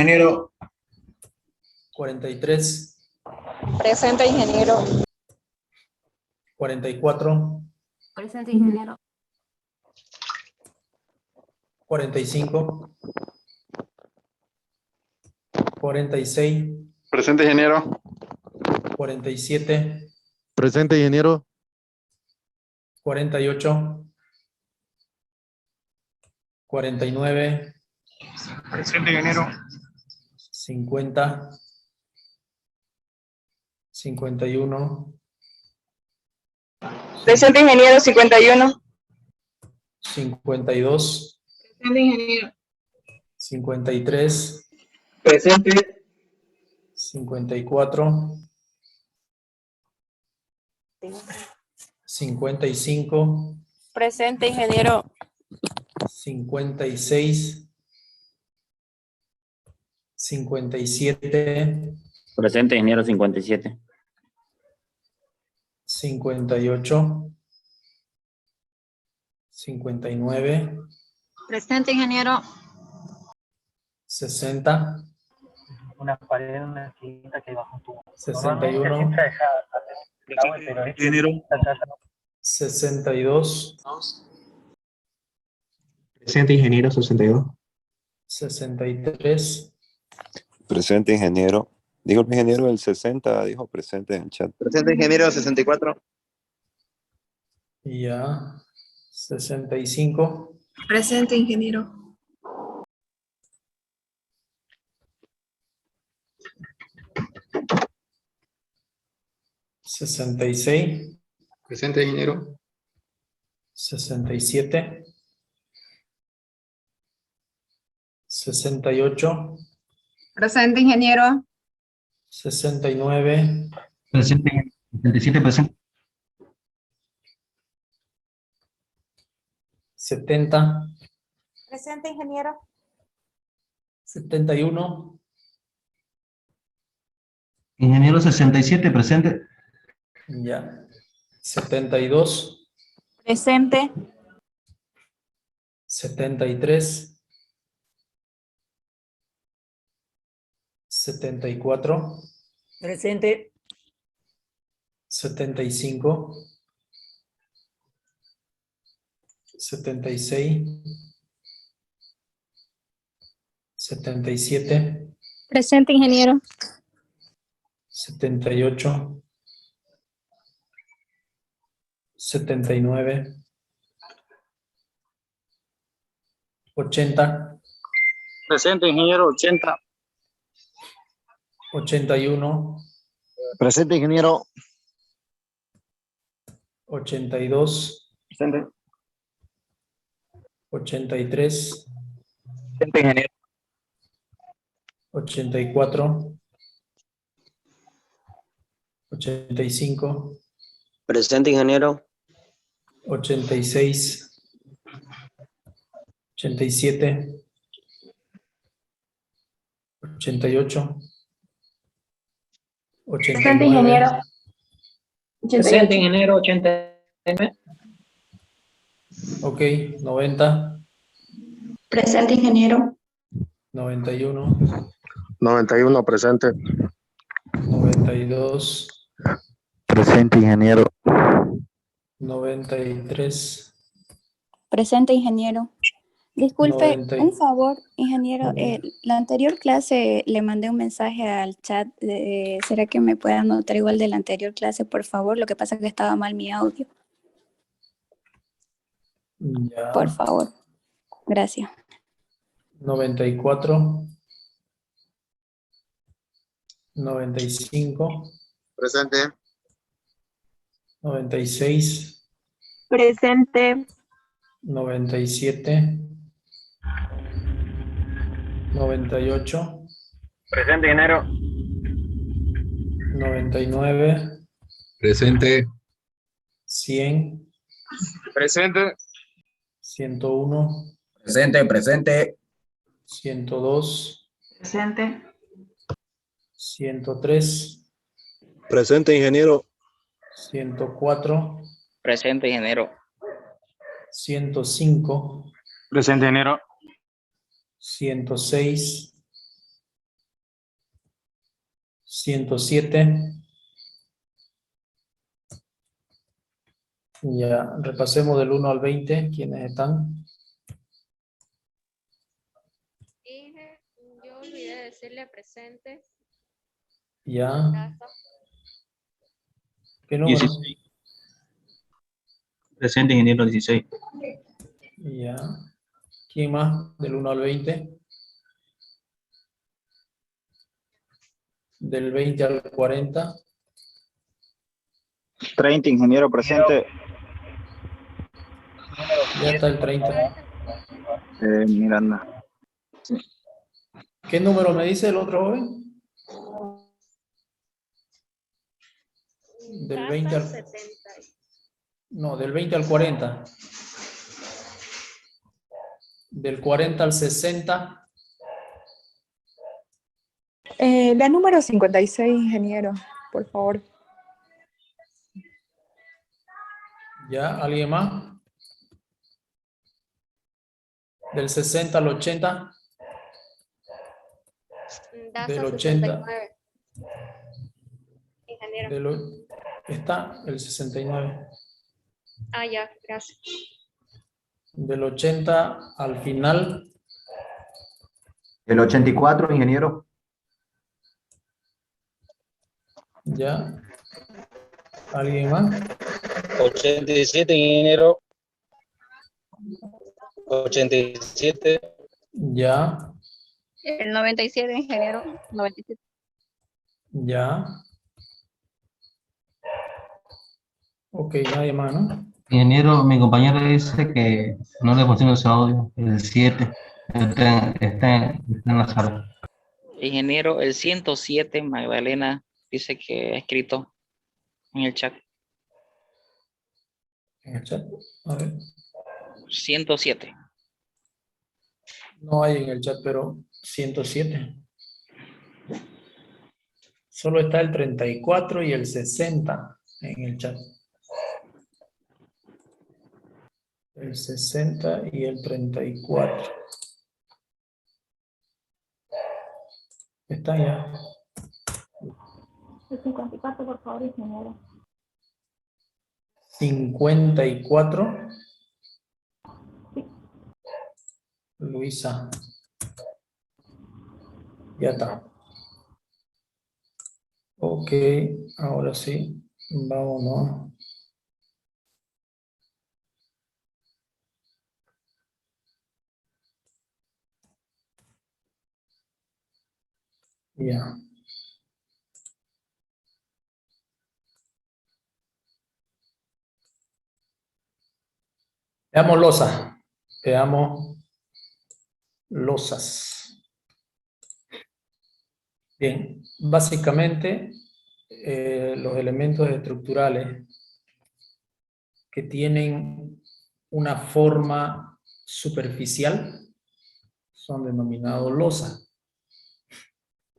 Ingeniero. 43, Presente, ingeniero. 44, Presente, ingeniero. 45, 46, Presente, ingeniero. 47, Presente, ingeniero. 48, 49, Presente, ingeniero. 50, 51, Presente, ingeniero. 51. 52, Presente, ingeniero. 53, Presente. 54, 55, Presente, ingeniero. 56, 57, Presente, ingeniero 57. 58, 59, Presente, ingeniero. 60, Una pared, una esquinita que bajo un tubo. 61, Ingeniero. 62, Presente, ingeniero. 62. 63, Presente, ingeniero. Dijo el ingeniero del 60, dijo presente en el chat. Presente, ingeniero. 64. y ya 65, Presente, ingeniero. 66, Presente, ingeniero. 67, 68, Presente, ingeniero. 69, Presente, 77, presente. 70, Presente, ingeniero. 71, Ingeniero 67, presente. ya 72, Presente. 73, 74, Presente. 75, 76, 77, Presente, ingeniero. 78, 79, 80, Presente, ingeniero 80. 81, Presente, ingeniero. 82, Presente. 83, Presente, ingeniero. 84, 85, Presente, ingeniero. 86, 87, 88, Presente, 89, ingeniero. Presente, ingeniero 89. ok, 90, Presente, ingeniero. 91, 91, presente. 92, Presente, ingeniero. 93, Presente, ingeniero. Disculpe, 90, un favor, ingeniero. La anterior clase le mandé un mensaje al chat. ¿Será que me puede anotar igual de la anterior clase, por favor? Lo que pasa es que estaba mal mi audio. ya, Por favor. Gracias. 94, 95, Presente. 96, Presente. 97, 98, Presente, ingeniero. 99, Presente. 100, Presente. 101, Presente, presente. 102, Presente. 103, Presente, ingeniero. 104, Presente, ingeniero. 105, Presente, ingeniero. 106, 107. Ya, repasemos del 1 al 20. ¿Quiénes están? Yo olvidé decirle presente. Ya. Casa. ¿Qué número? 16. Presente, ingeniero, 16. Ya. ¿Quién más? Del 1 al 20. Del 20 al 40. 30, ingeniero, presente. Ya está el 30. Miranda. ¿Qué número me dice el otro joven? Del 20 al... 70. No, del 20 al 40. Del 40 al 60. La número 56, ingeniero, por favor. ¿Ya? ¿Alguien más? Del 60 al 80. Daza Del 80. 69. Ingeniero. Está el 69. Ah, ya, gracias. Del 80 al final. El 84, ingeniero. ¿Ya? ¿Alguien más? 87, ingeniero. 87. ¿Ya? El 97, ingeniero. 97. ¿Ya? Ok, nadie más, ¿no? Ingeniero, mi compañero dice que no le funciona su audio, el 7, está en la sala. Ingeniero, el 107, Magdalena, dice que ha escrito en el chat. En el chat. A ver. 107. No hay en el chat, pero 107. Solo está el 34 y el 60 en el chat. El 60 y el 34. Está ya. El 54, por favor, ingeniero. 54. Luisa. Ya está. Ok, ahora sí. Vámonos. Ya. Veamos losas. Veamos losas. Bien, básicamente los elementos estructurales que tienen una forma superficial son denominados losas.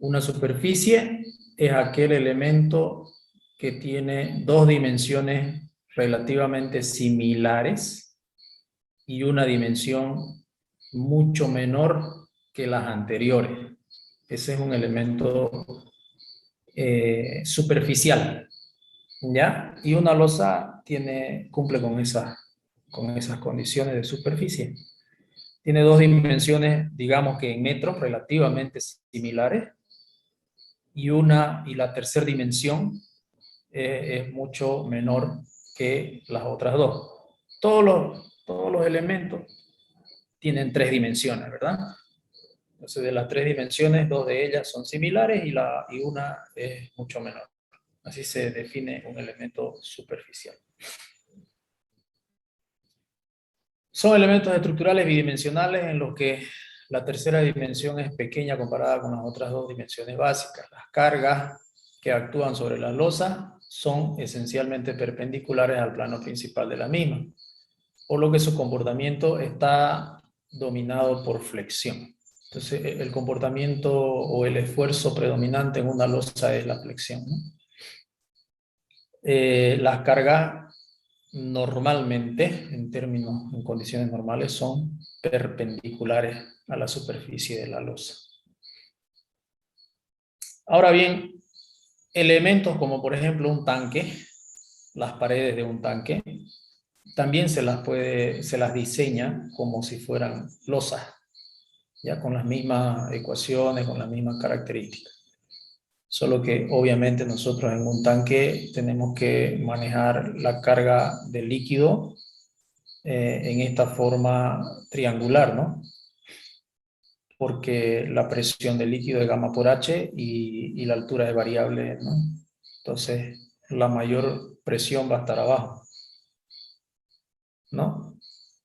Una superficie es aquel elemento que tiene dos dimensiones relativamente similares y una dimensión mucho menor que las anteriores. Ese es un elemento superficial, ¿ya? Y una losa cumple con esas condiciones de superficie. Tiene dos dimensiones, digamos que en metros, relativamente similares, y la tercera dimensión es mucho menor que las otras dos. Todos los elementos tienen tres dimensiones, ¿verdad? Entonces, de las tres dimensiones, dos de ellas son similares y una es mucho menor. Así se define un elemento superficial. Son elementos estructurales bidimensionales en los que la tercera dimensión es pequeña comparada con las otras dos dimensiones básicas. Las cargas que actúan sobre la losa son esencialmente perpendiculares al plano principal de la misma, por lo que su comportamiento está dominado por flexión. Entonces, el comportamiento o el esfuerzo predominante en una losa es la flexión, ¿no? Las cargas normalmente, en condiciones normales, son perpendiculares a la superficie de la losa. Ahora bien, elementos como por ejemplo un tanque, las paredes de un tanque, también se las diseña como si fueran losas, ya con las mismas ecuaciones, con las mismas características. Solo que obviamente nosotros en un tanque tenemos que manejar la carga del líquido en esta forma triangular, ¿no? Porque la presión del líquido es gamma por H y la altura es variable, ¿no? Entonces, la mayor presión va a estar abajo, ¿no?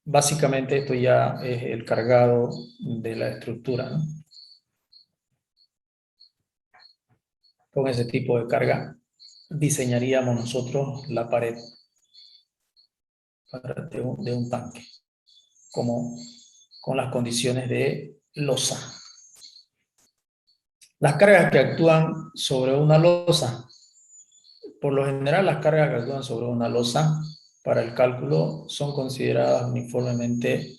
Básicamente esto ya es el cargado de la estructura, ¿no? Con ese tipo de carga diseñaríamos nosotros la pared de un tanque, como con las condiciones de losa. Las cargas que actúan sobre una losa, por lo general las cargas que actúan sobre una losa para el cálculo son consideradas uniformemente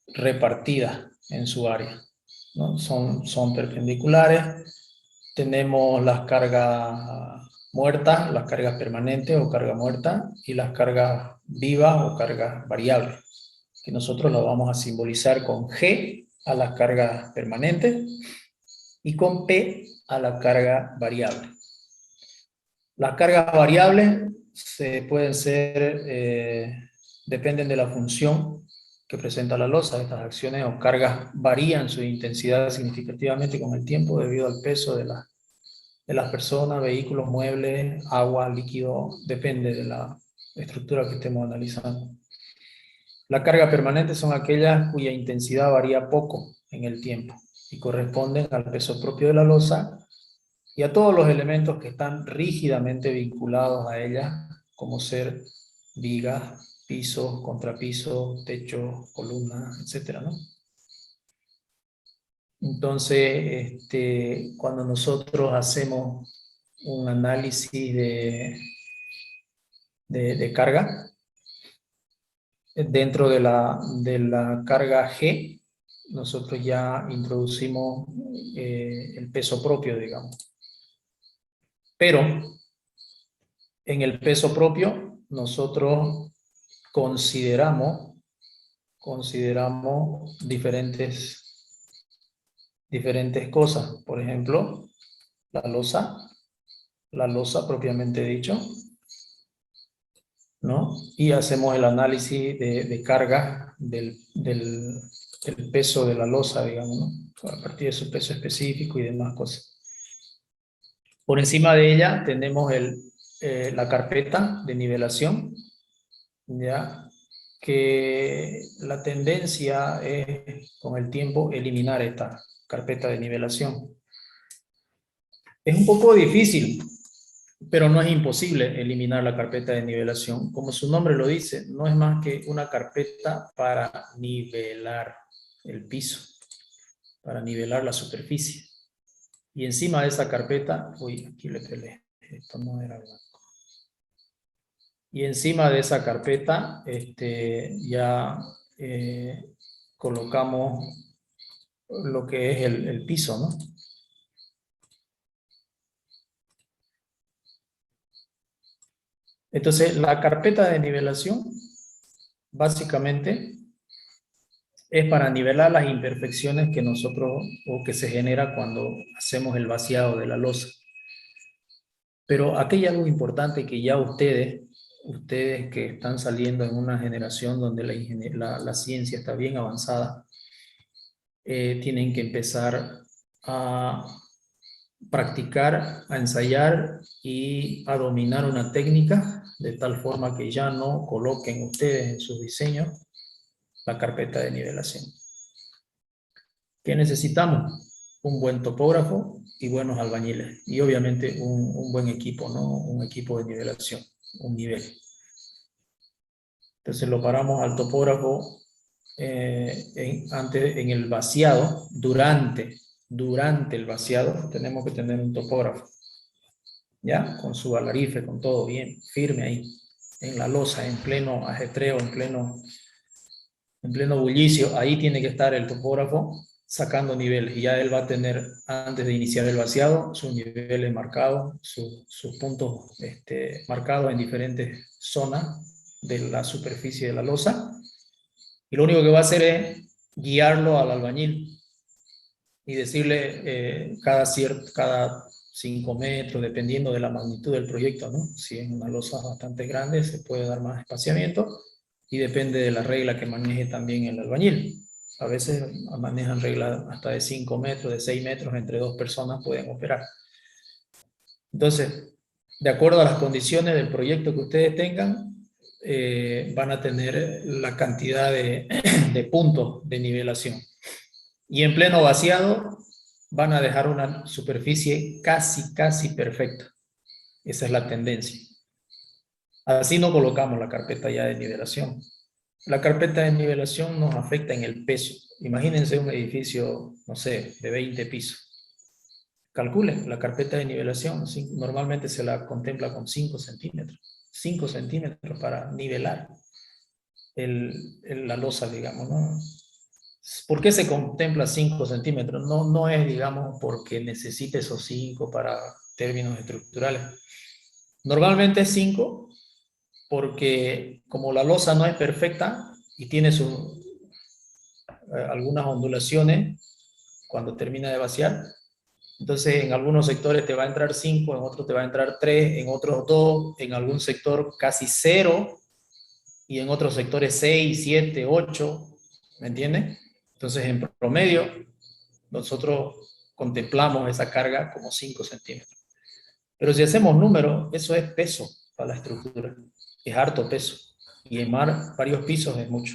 repartidas en su área, ¿no? Son perpendiculares. Tenemos las cargas muertas, las cargas permanentes o carga muerta, y las cargas vivas o cargas variables, que nosotros lo vamos a simbolizar con G a las cargas permanentes y con P a la carga variable. Las cargas variables pueden ser, dependen de la función que presenta la losa. Estas acciones o cargas varían su intensidad significativamente con el tiempo debido al peso de las personas, vehículos, muebles, agua, líquido, depende de la estructura que estemos analizando. La carga permanente son aquellas cuya intensidad varía poco en el tiempo y corresponden al peso propio de la losa y a todos los elementos que están rígidamente vinculados a ella, como ser vigas, pisos, contrapisos, techos, columnas, etcétera, ¿no? Entonces, cuando nosotros hacemos un análisis de carga, dentro de la carga G, nosotros ya introducimos el peso propio, digamos. Pero en el peso propio nosotros consideramos diferentes cosas. Por ejemplo, la losa propiamente dicho, ¿no? Y hacemos el análisis de carga del peso de la losa, digamos, ¿no? A partir de su peso específico y demás cosas. Por encima de ella tenemos la carpeta de nivelación, ¿ya? Que la tendencia es, con el tiempo, eliminar esta carpeta de nivelación. Es un poco difícil, pero no es imposible eliminar la carpeta de nivelación. Como su nombre lo dice, no es más que una carpeta para nivelar el piso, para nivelar la superficie. Y encima de esa carpeta, uy, aquí le peleé, esto no era blanco. Y encima de esa carpeta ya colocamos lo que es el piso, ¿no? Entonces, la carpeta de nivelación básicamente es para nivelar las imperfecciones que nosotros, o que se genera cuando hacemos el vaciado de la losa. Pero aquí hay algo importante que ya ustedes que están saliendo en una generación donde la ciencia está bien avanzada, tienen que empezar a practicar, a ensayar y a dominar una técnica de tal forma que ya no coloquen ustedes en sus diseños la carpeta de nivelación. ¿Qué necesitamos? Un buen topógrafo y buenos albañiles. Y obviamente un buen equipo, ¿no? Un equipo de nivelación, un nivel. Entonces lo paramos al topógrafo en el vaciado, durante el vaciado, tenemos que tener un topógrafo. ¿Ya? Con su alarife, con todo bien, firme ahí, en la losa, en pleno ajetreo, en pleno bullicio, ahí tiene que estar el topógrafo sacando niveles. Y ya él va a tener, antes de iniciar el vaciado, sus niveles marcados, sus puntos marcados en diferentes zonas de la superficie de la losa. Y lo único que va a hacer es guiarlo al albañil y decirle cada 5 metros, dependiendo de la magnitud del proyecto, ¿no? Si es una losa bastante grande, se puede dar más espaciamiento y depende de la regla que maneje también el albañil. A veces manejan reglas hasta de 5 metros, de 6 metros, entre 2 personas pueden operar. Entonces, de acuerdo a las condiciones del proyecto que ustedes tengan, van a tener la cantidad de puntos de nivelación. Y en pleno vaciado van a dejar una superficie casi perfecta. Esa es la tendencia. Así no colocamos la carpeta ya de nivelación. La carpeta de nivelación nos afecta en el peso. Imagínense un edificio, no sé, de 20 pisos. Calculen, la carpeta de nivelación normalmente se la contempla con 5 centímetros. 5 centímetros para nivelar la losa, digamos, ¿no? ¿Por qué se contempla 5 centímetros? No es, digamos, porque necesite esos 5 para términos estructurales. Normalmente es 5 porque como la losa no es perfecta y tiene algunas ondulaciones cuando termina de vaciar, entonces en algunos sectores te va a entrar 5, en otros te va a entrar 3, en otros 2, en algún sector casi 0, y en otros sectores 6, 7, 8, ¿me entiendes? Entonces en promedio nosotros contemplamos esa carga como 5 centímetros. Pero si hacemos números, eso es peso para la estructura, es harto peso, y en varios pisos es mucho.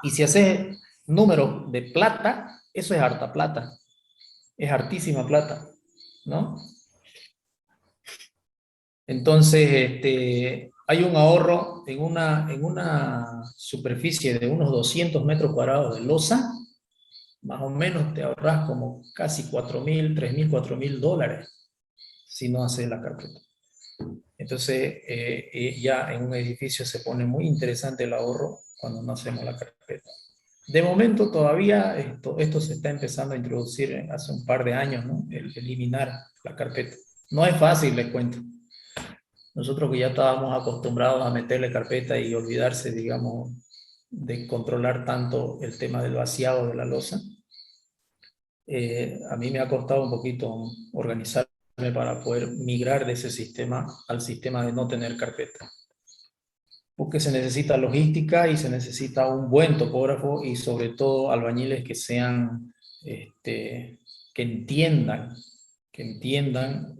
Y si haces números de plata, eso es harta plata, es hartísima plata, ¿no? Entonces, hay un ahorro en una superficie de unos 200 metros cuadrados de losa, más o menos te ahorras como casi 4.000, 3.000, 4.000 dólares si no haces la carpeta. Entonces, ya en un edificio se pone muy interesante el ahorro cuando no hacemos la carpeta. De momento todavía esto se está empezando a introducir hace un par de años, ¿no? El eliminar la carpeta. No es fácil, les cuento. Nosotros que ya estábamos acostumbrados a meterle carpeta y olvidarse, digamos, de controlar tanto el tema del vaciado de la losa, a mí me ha costado un poquito organizarme para poder migrar de ese sistema al sistema de no tener carpeta. Porque se necesita logística y se necesita un buen topógrafo y sobre todo albañiles que sean, que entiendan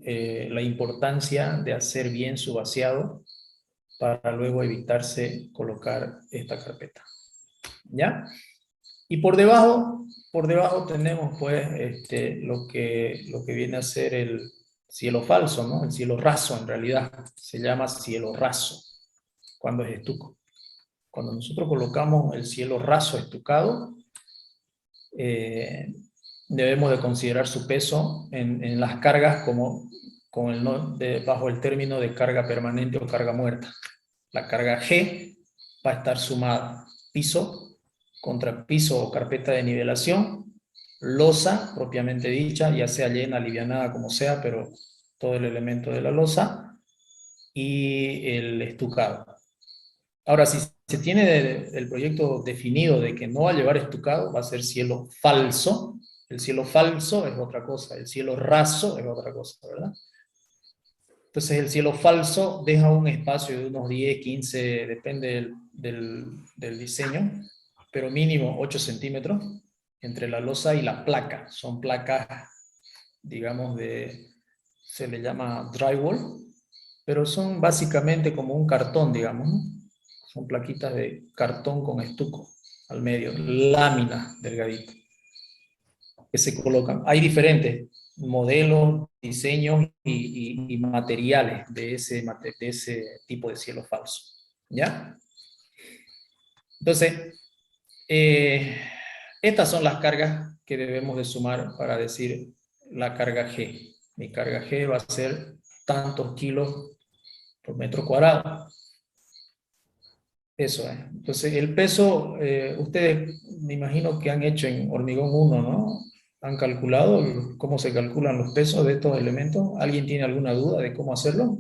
la importancia de hacer bien su vaciado para luego evitarse colocar esta carpeta. ¿Ya? Y por debajo tenemos pues lo que viene a ser el cielo falso, ¿no? El cielo raso en realidad, se llama cielo raso cuando es estuco. Cuando nosotros colocamos el cielo raso estucado, debemos de considerar su peso en las cargas como bajo el término de carga permanente o carga muerta. La carga G va a estar sumada piso contra piso o carpeta de nivelación, losa propiamente dicha, ya sea llena, alivianada, como sea, pero todo el elemento de la losa, y el estucado. Ahora, si se tiene el proyecto definido de que no va a llevar estucado, va a ser cielo falso. El cielo falso es otra cosa, el cielo raso es otra cosa, ¿verdad? Entonces el cielo falso deja un espacio de unos 10, 15, depende del diseño, pero mínimo 8 centímetros entre la losa y la placa. Son placas, digamos, se le llama drywall, pero son básicamente como un cartón, digamos, ¿no? Son plaquitas de cartón con estuco al medio, láminas delgaditas que se colocan. Hay diferentes modelos, diseños y materiales de ese tipo de cielo falso. ¿Ya? Entonces, estas son las cargas que debemos de sumar para decir la carga G. Mi carga G va a ser tantos kilos por metro cuadrado. Eso es. Entonces, el peso, ustedes me imagino que han hecho en hormigón 1, ¿no? ¿Han calculado cómo se calculan los pesos de estos elementos? ¿Alguien tiene alguna duda de cómo hacerlo?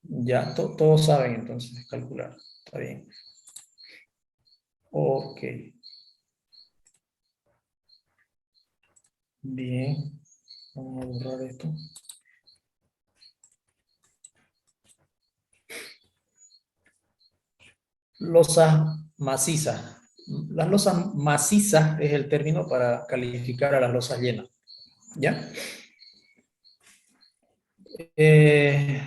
Ya, todos saben entonces calcular. Está bien. Ok. Bien. Vamos a borrar esto. Losas macizas. Las losas macizas es el término para calificar a las losas llenas. ¿Ya?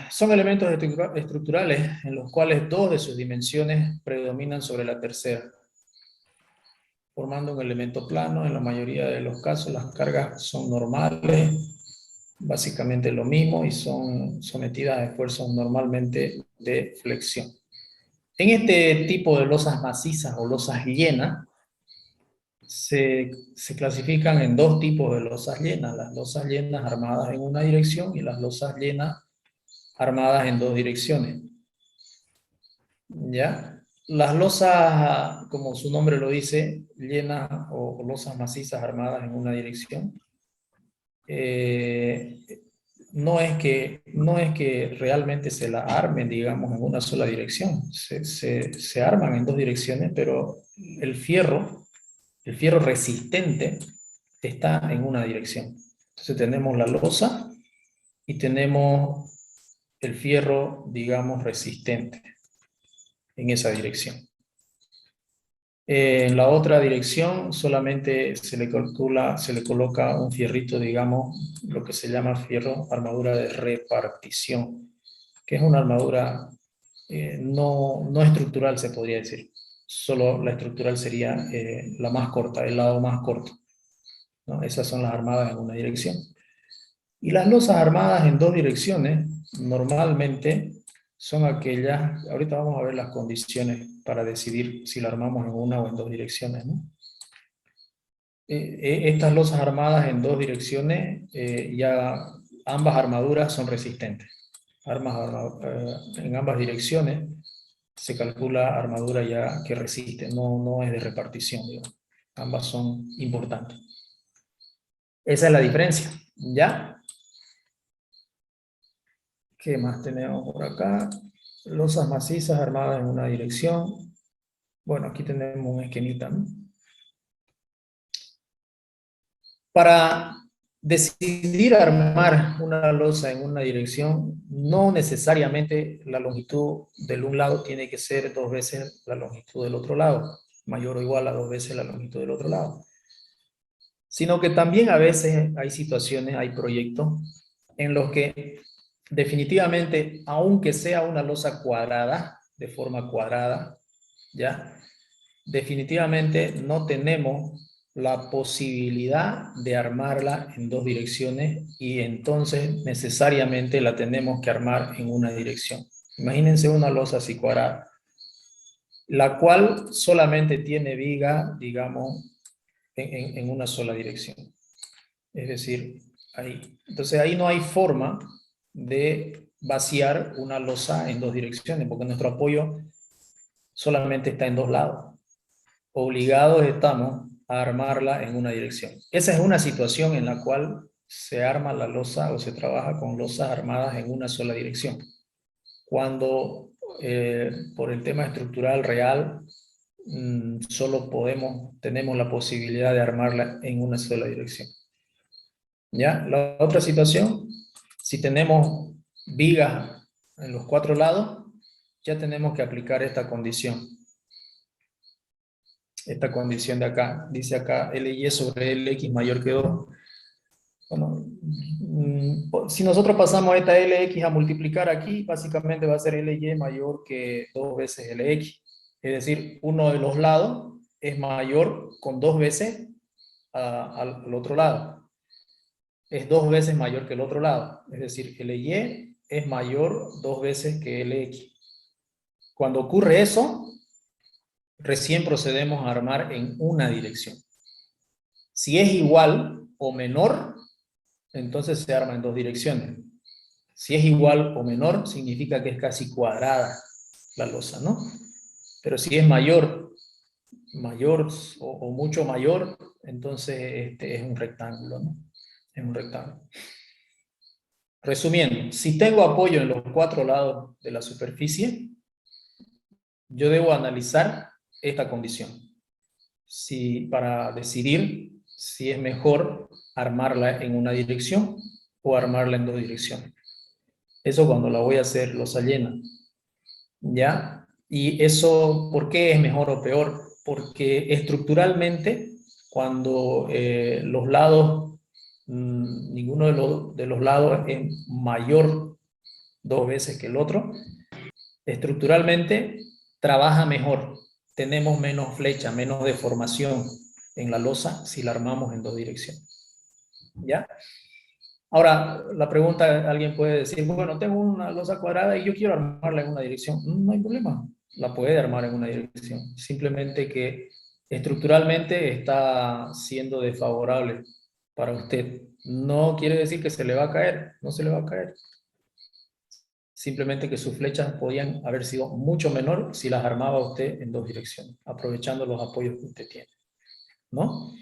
Son elementos estructurales en los cuales dos de sus dimensiones predominan sobre la tercera, formando un elemento plano. En la mayoría de los casos las cargas son normales, básicamente lo mismo, y son sometidas a esfuerzos normalmente de flexión. En este tipo de losas macizas o losas llenas, se clasifican en dos tipos de losas llenas: las losas llenas armadas en una dirección y las losas llenas armadas en dos direcciones. ¿Ya? Las losas, como su nombre lo dice, llenas o losas macizas armadas en una dirección, no es que realmente se la armen, digamos, en una sola dirección. Se arman en dos direcciones, pero el fierro resistente está en una dirección. Entonces tenemos la losa y tenemos el fierro, digamos, resistente en esa dirección. En la otra dirección solamente se le coloca un fierrito, digamos, lo que se llama fierro armadura de repartición, que es una armadura no estructural, se podría decir. Solo la estructural sería la más corta, el lado más corto, ¿no? Esas son las armadas en una dirección. Y las losas armadas en dos direcciones, normalmente son aquellas, ahorita vamos a ver las condiciones para decidir si la armamos en una o en dos direcciones, ¿no? Estas losas armadas en dos direcciones, ya ambas armaduras son resistentes. En ambas direcciones se calcula armadura ya que resiste, no es de repartición, digamos. Ambas son importantes. Esa es la diferencia, ¿ya? ¿Qué más tenemos por acá? Losas macizas armadas en una dirección. Bueno, aquí tenemos un esquemita, ¿no? Para decidir armar una losa en una dirección, no necesariamente la longitud del un lado tiene que ser 2 veces la longitud del otro lado, mayor o igual a 2 veces la longitud del otro lado. Sino que también a veces hay situaciones, hay proyectos en los que definitivamente, aunque sea una losa cuadrada, de forma cuadrada, ¿ya? Definitivamente no tenemos la posibilidad de armarla en dos direcciones y entonces necesariamente la tenemos que armar en una dirección. Imagínense una losa así cuadrada, la cual solamente tiene viga, digamos, en una sola dirección. Es decir, ahí. Entonces ahí no hay forma de vaciar una losa en dos direcciones, porque nuestro apoyo solamente está en dos lados. Obligados estamos a armarla en una dirección. Esa es una situación en la cual se arma la losa o se trabaja con losas armadas en una sola dirección. Cuando por el tema estructural real solo tenemos la posibilidad de armarla en una sola dirección. ¿Ya? La otra situación, si tenemos vigas en los 4 lados, ya tenemos que aplicar esta condición. Esta condición de acá, dice acá LY sobre LX mayor que 2. Bueno, si nosotros pasamos esta LX a multiplicar aquí, básicamente va a ser LY mayor que 2 veces LX. Es decir, uno de los lados es mayor con 2 veces al otro lado. Es 2 veces mayor que el otro lado. Es decir, LY es mayor 2 veces que LX. Cuando ocurre eso, recién procedemos a armar en una dirección. Si es igual o menor, entonces se arma en dos direcciones. Si es igual o menor, significa que es casi cuadrada la losa, ¿no? Pero si es mayor o mucho mayor, entonces es un rectángulo, ¿no? Es un rectángulo. Resumiendo, si tengo apoyo en los 4 lados de la superficie, yo debo analizar esta condición para decidir si es mejor armarla en una dirección o armarla en 2 direcciones. Eso cuando la voy a hacer losa llena. ¿Ya? Y eso, ¿por qué es mejor o peor? Porque estructuralmente, cuando los lados, ninguno de los lados es mayor 2 veces que el otro, estructuralmente trabaja mejor. Tenemos menos flecha, menos deformación en la losa si la armamos en 2 direcciones. ¿Ya? Ahora, la pregunta, alguien puede decir, bueno, tengo una losa cuadrada y yo quiero armarla en una dirección. No hay problema, la puede armar en una dirección. Simplemente que estructuralmente está siendo desfavorable para usted. No quiere decir que se le va a caer, no se le va a caer. Simplemente que sus flechas podían haber sido mucho menor si las armaba usted en 2 direcciones, aprovechando los apoyos que usted tiene, ¿no?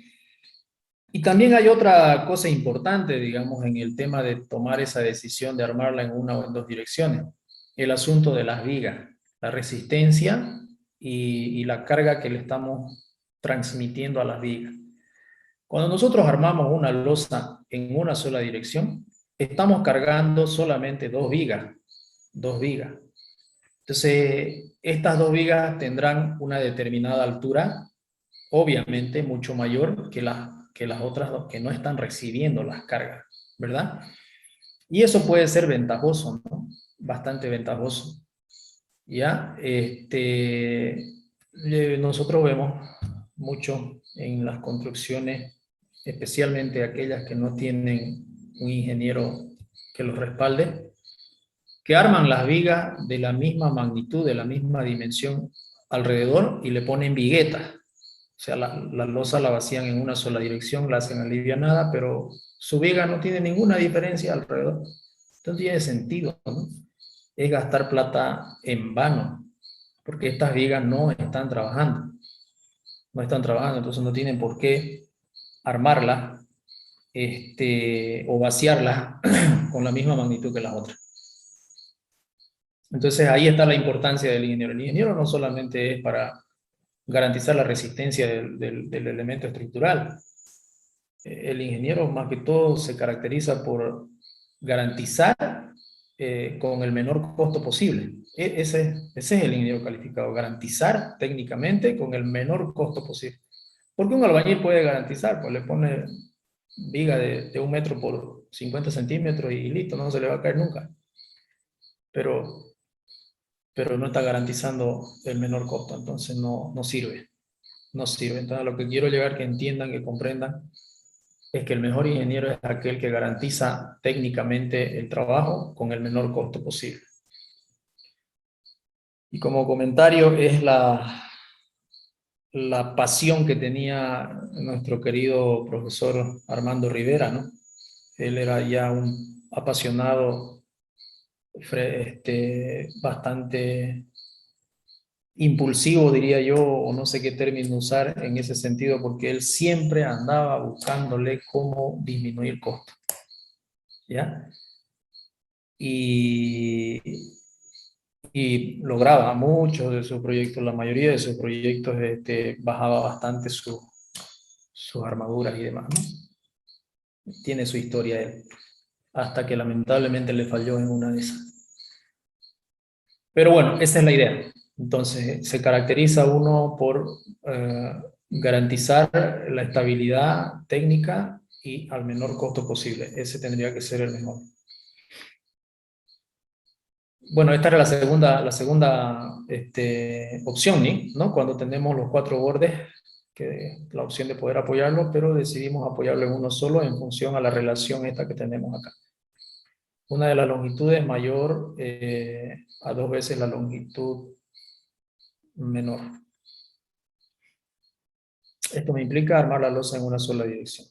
Y también hay otra cosa importante, digamos, en el tema de tomar esa decisión de armarla en una o en 2 direcciones. El asunto de las vigas, la resistencia y la carga que le estamos transmitiendo a las vigas. Cuando nosotros armamos una losa en una sola dirección, estamos cargando solamente 2 vigas. 2 vigas. Entonces, estas 2 vigas tendrán una determinada altura, obviamente mucho mayor que las otras 2 que no están recibiendo las cargas, ¿verdad? Y eso puede ser ventajoso, ¿no? Bastante ventajoso. ¿Ya? Nosotros vemos mucho en las construcciones, especialmente aquellas que no tienen un ingeniero que los respalde, que arman las vigas de la misma magnitud, de la misma dimensión alrededor y le ponen viguetas. O sea, la losa la vacían en una sola dirección, la hacen alivianada, pero su viga no tiene ninguna diferencia alrededor. Entonces tiene sentido, ¿no? Es gastar plata en vano, porque estas vigas no están trabajando. No están trabajando, entonces no tienen por qué armarla o vaciarla con la misma magnitud que las otras. Entonces ahí está la importancia del ingeniero. El ingeniero no solamente es para garantizar la resistencia del elemento estructural. El ingeniero más que todo se caracteriza por garantizar con el menor costo posible. Ese es el ingeniero calificado, garantizar técnicamente con el menor costo posible. Porque un albañil puede garantizar, pues le pone viga de 1 metro por 50 centímetros y listo, no se le va a caer nunca. Pero no está garantizando el menor costo, entonces no sirve. No sirve. Entonces a lo que quiero llegar, que entiendan, que comprendan, es que el mejor ingeniero es aquel que garantiza técnicamente el trabajo con el menor costo posible. Y como comentario es la pasión que tenía nuestro querido profesor Armando Rivera, ¿no? Él era ya un apasionado, bastante impulsivo, diría yo, o no sé qué término usar en ese sentido, porque él siempre andaba buscándole cómo disminuir costos. ¿Ya? Y lograba muchos de sus proyectos, la mayoría de sus proyectos bajaba bastante sus armaduras y demás, ¿no? Tiene su historia él, hasta que lamentablemente le falló en una de esas. Pero bueno, esa es la idea. Entonces, se caracteriza uno por garantizar la estabilidad técnica y al menor costo posible. Ese tendría que ser el mejor. Bueno, esta era la segunda opción, ¿no? Cuando tenemos los 4 bordes, que la opción de poder apoyarlo, pero decidimos apoyarlo en uno solo en función a la relación esta que tenemos acá. Una de las longitudes mayor a 2 veces la longitud menor. Esto me implica armar la losa en una sola dirección.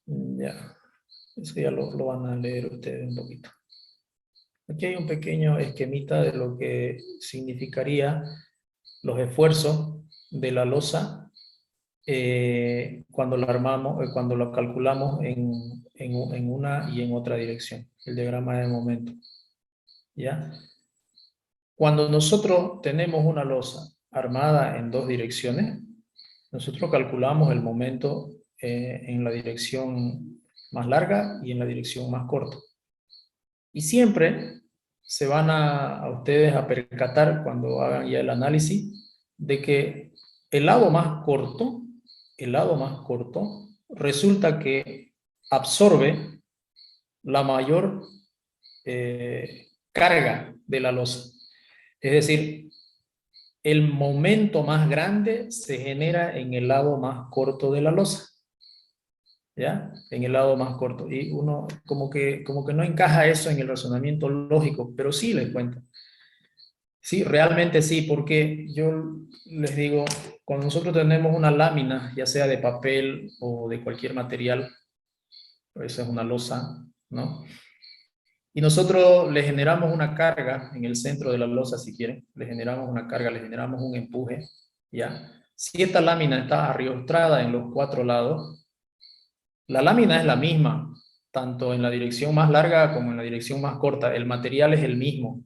Ya. Eso ya lo van a leer ustedes un poquito. Aquí hay un pequeño esquemita de lo que significaría los esfuerzos de la losa cuando lo armamos, cuando lo calculamos en una y en otra dirección. El diagrama de momento. ¿Ya? Cuando nosotros tenemos una losa armada en dos direcciones, nosotros calculamos el momento en la dirección más larga y en la dirección más corta. Y siempre se van a ustedes a percatar cuando hagan ya el análisis de que el lado más corto resulta que absorbe la mayor carga de la losa. Es decir, el momento más grande se genera en el lado más corto de la losa. ¿Ya? En el lado más corto. Y uno como que no encaja eso en el razonamiento lógico, pero sí les cuento. Sí, realmente sí, porque yo les digo, cuando nosotros tenemos una lámina, ya sea de papel o de cualquier material, esa es una losa, ¿no? Y nosotros le generamos una carga en el centro de la losa, si quieren, le generamos una carga, le generamos un empuje, ¿ya? Si esta lámina está arriostrada en los cuatro lados, la lámina es la misma, tanto en la dirección más larga como en la dirección más corta. El material es el mismo.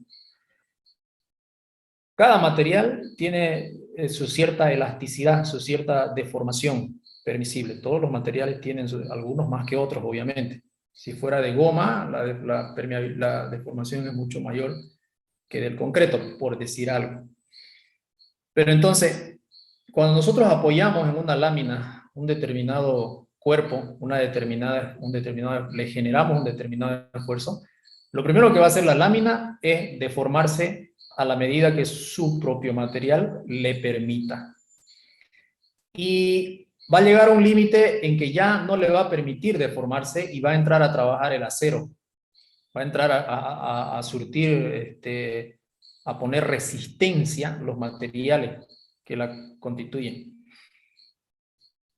Cada material tiene su cierta elasticidad, su cierta deformación permisible. Todos los materiales tienen algunos más que otros, obviamente. Si fuera de goma, la deformación es mucho mayor que del concreto, por decir algo. Pero entonces, cuando nosotros apoyamos en una lámina un determinado cuerpo, le generamos un determinado esfuerzo, lo primero que va a hacer la lámina es deformarse a la medida que su propio material le permita. Y va a llegar a un límite en que ya no le va a permitir deformarse y va a entrar a trabajar el acero. Va a entrar a surtir, a poner resistencia los materiales que la constituyen.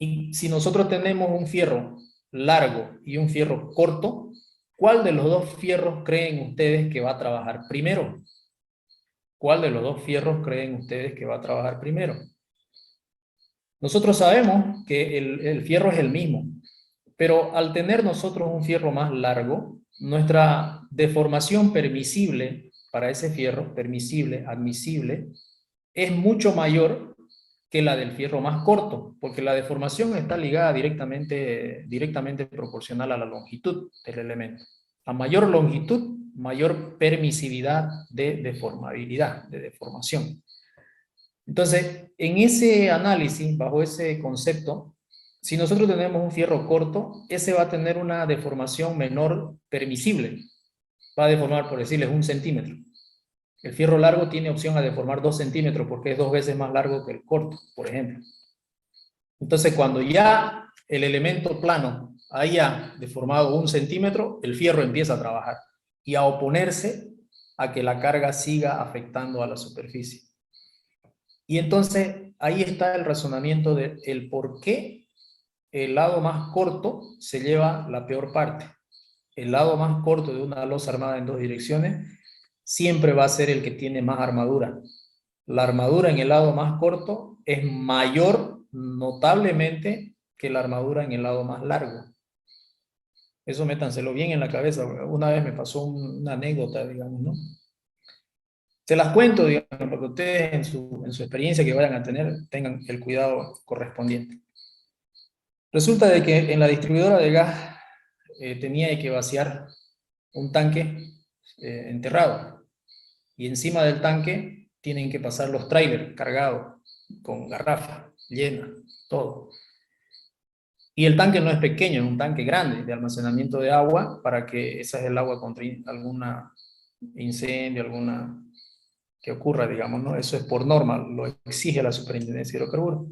Y si nosotros tenemos un fierro largo y un fierro corto, ¿cuál de los dos fierros creen ustedes que va a trabajar primero? ¿Cuál de los dos fierros creen ustedes que va a trabajar primero? Nosotros sabemos que el fierro es el mismo, pero al tener nosotros un fierro más largo, nuestra deformación permisible para ese fierro, permisible, admisible, es mucho mayor que la del fierro más corto, porque la deformación está ligada directamente proporcional a la longitud del elemento. A mayor longitud, mayor permisividad de deformabilidad, de deformación. Entonces, en ese análisis, bajo ese concepto, si nosotros tenemos un fierro corto, ese va a tener una deformación menor permisible. Va a deformar, por decirles, 1 centímetro. El fierro largo tiene opción a deformar 2 centímetros porque es 2 veces más largo que el corto, por ejemplo. Entonces, cuando ya el elemento plano haya deformado 1 centímetro, el fierro empieza a trabajar y a oponerse a que la carga siga afectando a la superficie. Y entonces, ahí está el razonamiento del por qué el lado más corto se lleva la peor parte. El lado más corto de una losa armada en 2 direcciones siempre va a ser el que tiene más armadura. La armadura en el lado más corto es mayor notablemente que la armadura en el lado más largo. Eso métanselo bien en la cabeza. Una vez me pasó una anécdota, digamos, ¿no? Se las cuento, digamos, para que ustedes en su experiencia que vayan a tener tengan el cuidado correspondiente. Resulta de que en la distribuidora de gas tenía que vaciar un tanque enterrado. Y encima del tanque tienen que pasar los trailers cargados con garrafa llena, todo. Y el tanque no es pequeño, es un tanque grande de almacenamiento de agua para que esa es el agua contra alguna incendio, alguna que ocurra, digamos, ¿no? Eso es por norma, lo exige la Superintendencia de Hidrocarburos.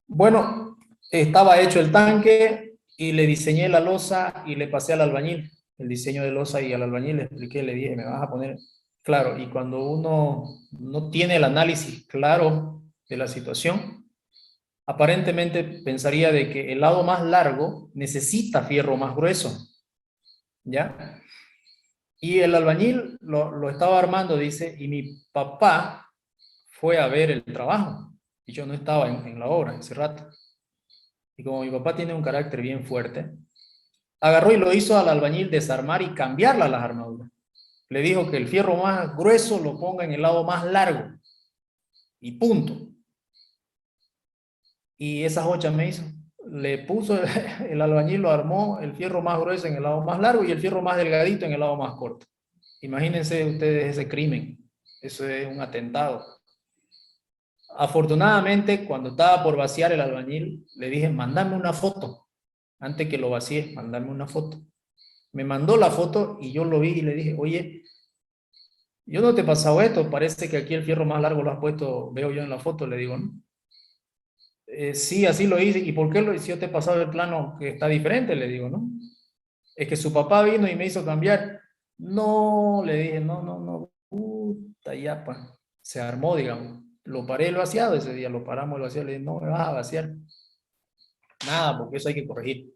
Bueno, estaba hecho el tanque y le diseñé la losa y le pasé al albañil el diseño de losa y al albañil le expliqué, le dije, me vas a poner claro. Y cuando uno no tiene el análisis claro de la situación, aparentemente pensaría de que el lado más largo necesita fierro más grueso, ¿ya? Y el albañil lo estaba armando, dice, y mi papá fue a ver el trabajo, y yo no estaba en la obra ese rato. Y como mi papá tiene un carácter bien fuerte, agarró y lo hizo al albañil desarmar y cambiarla las armaduras. Le dijo que el fierro más grueso lo ponga en el lado más largo, y punto. Y esas 8 me hizo. Le puso, el albañil lo armó, el fierro más grueso en el lado más largo y el fierro más delgadito en el lado más corto. Imagínense ustedes ese crimen. Eso es un atentado. Afortunadamente, cuando estaba por vaciar el albañil, le dije, mándame una foto. Antes que lo vacíe, mándame una foto. Me mandó la foto y yo lo vi y le dije, oye, yo no te he pasado esto, parece que aquí el fierro más largo lo has puesto, veo yo en la foto, le digo, ¿no? Sí, así lo hice. ¿Y por qué lo hice? Yo te he pasado el plano que está diferente, le digo, ¿no? Es que su papá vino y me hizo cambiar. No, le dije, no, puta yapa. Se armó, digamos. Lo paré el vaciado ese día, lo paramos el vaciado, le dije, no me vas a vaciar. Nada, porque eso hay que corregir.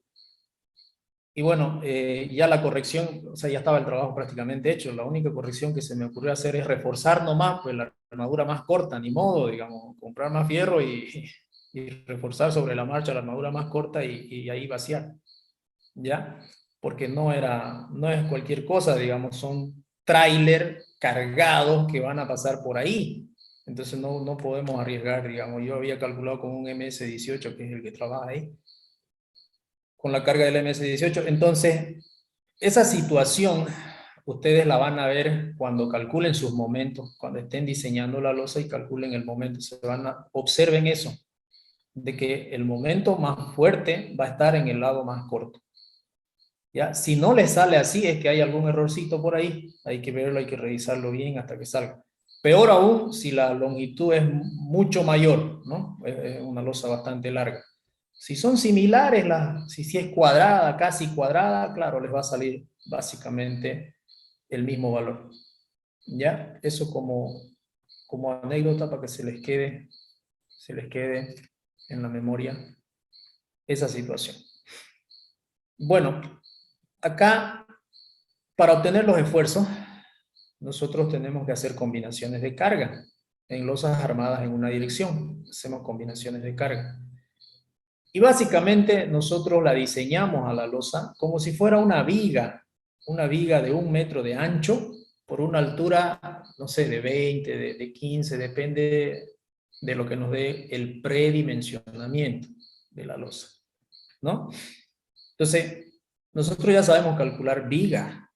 Y bueno, ya la corrección, o sea, ya estaba el trabajo prácticamente hecho. La única corrección que se me ocurrió hacer es reforzar nomás, pues la armadura más corta, ni modo, digamos, comprar más fierro y reforzar sobre la marcha la armadura más corta y ahí vaciar, ¿ya? Porque no es cualquier cosa, digamos, son tráiler cargados que van a pasar por ahí. Entonces no podemos arriesgar, digamos, yo había calculado con un MS-18, que es el que trabaja ahí, con la carga del MS-18. Entonces, esa situación ustedes la van a ver cuando calculen sus momentos, cuando estén diseñando la losa y calculen el momento. Observen eso, de que el momento más fuerte va a estar en el lado más corto. ¿Ya? Si no les sale así, es que hay algún errorcito por ahí, hay que verlo, hay que revisarlo bien hasta que salga. Peor aún si la longitud es mucho mayor, ¿no? Es una losa bastante larga. Si son similares, si es cuadrada, casi cuadrada, claro, les va a salir básicamente el mismo valor. ¿Ya? Eso como anécdota para que se les quede en la memoria esa situación. Bueno, acá, para obtener los esfuerzos, nosotros tenemos que hacer combinaciones de carga. En losas armadas en una dirección, hacemos combinaciones de carga. Y básicamente nosotros la diseñamos a la losa como si fuera una viga de 1 metro de ancho, por una altura, no sé, de 20, de 15, depende de lo que nos dé el predimensionamiento de la losa, ¿no? Entonces, nosotros ya sabemos calcular viga.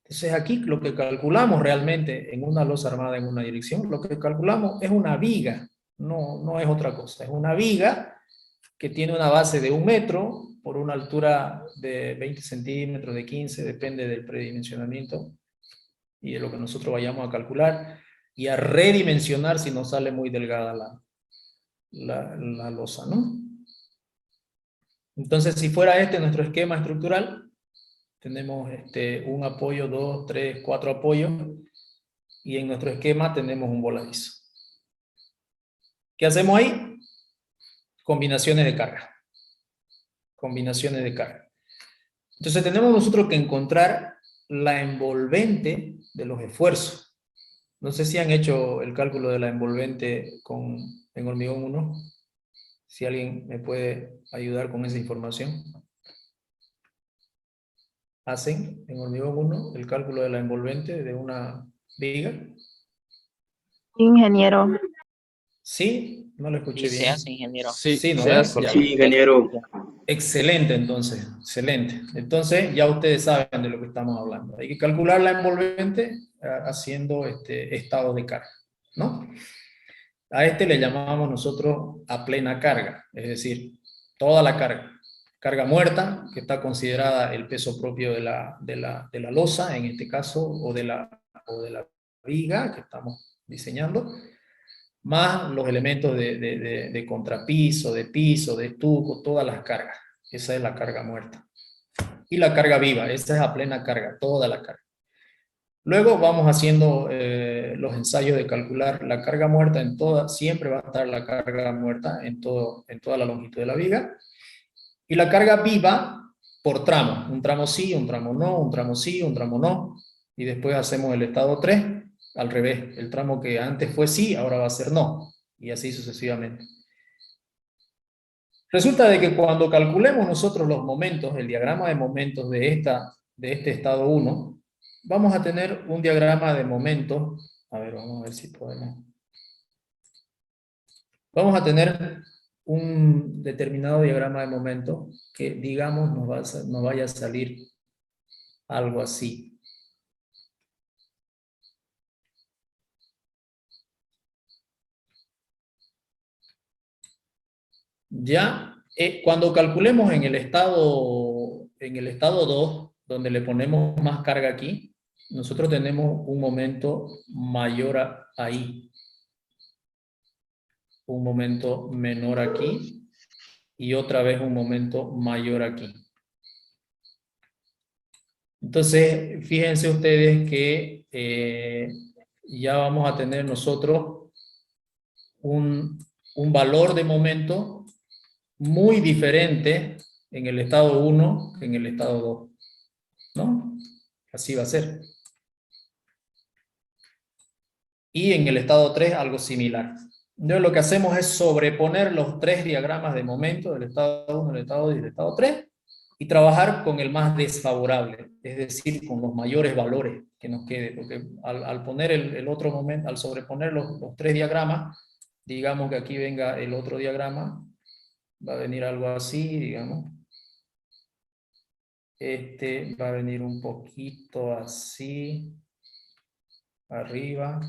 Entonces aquí lo que calculamos realmente en una losa armada en una dirección, lo que calculamos es una viga, no es otra cosa, es una viga que tiene una base de 1 metro por una altura de 20 centímetros, de 15, depende del predimensionamiento y de lo que nosotros vayamos a calcular, y a redimensionar si nos sale muy delgada la losa, ¿no? Entonces, si fuera este nuestro esquema estructural, tenemos un apoyo, 2, 3, 4 apoyos, y en nuestro esquema tenemos un voladizo. ¿Qué hacemos ahí? Combinaciones de carga. Combinaciones de carga. Entonces tenemos nosotros que encontrar la envolvente de los esfuerzos. No sé si han hecho el cálculo de la envolvente en hormigón 1. Si alguien me puede ayudar con esa información. ¿Hacen en hormigón 1 el cálculo de la envolvente de una viga? Ingeniero. ¿Sí? No lo escuché Sí, se bien. hace, ingeniero. Sí, ¿no se ves? hace. Ya. Sí, ingeniero. Excelente, entonces. Excelente. Entonces, ya ustedes saben de lo que estamos hablando. Hay que calcular la envolvente haciendo estados de carga, ¿no? A le llamamos nosotros a plena carga, es decir, toda la carga. Carga muerta, que está considerada el peso propio de la losa, en este caso, o de la viga que estamos diseñando, más los elementos de contrapiso, de piso, de estuco, todas las cargas. Esa es la carga muerta. Y la carga viva, esa es a plena carga, toda la carga. Luego vamos haciendo los ensayos de calcular la carga muerta en toda, siempre va a estar la carga muerta en toda la longitud de la viga. Y la carga viva por tramo. Un tramo sí, un tramo no, un tramo sí, un tramo no. Y después hacemos el estado 3, al revés. El tramo que antes fue sí, ahora va a ser no. Y así sucesivamente. Resulta de que cuando calculemos nosotros los momentos, el diagrama de momentos de este estado 1, vamos a tener un diagrama de momentos. A ver, vamos a ver si podemos. Vamos a tener un determinado diagrama de momentos que, digamos, nos vaya a salir algo así. Ya, cuando calculemos en el estado 2, donde le ponemos más carga aquí, nosotros tenemos un momento mayor ahí, un momento menor aquí, y otra vez un momento mayor aquí. Entonces, fíjense ustedes que ya vamos a tener nosotros un valor de momento muy diferente en el estado 1 que en el estado 2, ¿no? Así va a ser. Y en el estado 3 algo similar. Entonces lo que hacemos es sobreponer los tres diagramas de momento del estado 1, el estado 2 y el estado 3 y trabajar con el más desfavorable, es decir, con los mayores valores que nos quede, porque al poner el otro momento, al sobreponer los tres diagramas, digamos que aquí venga el otro diagrama, va a venir algo así, digamos. Este va a venir un poquito así, arriba.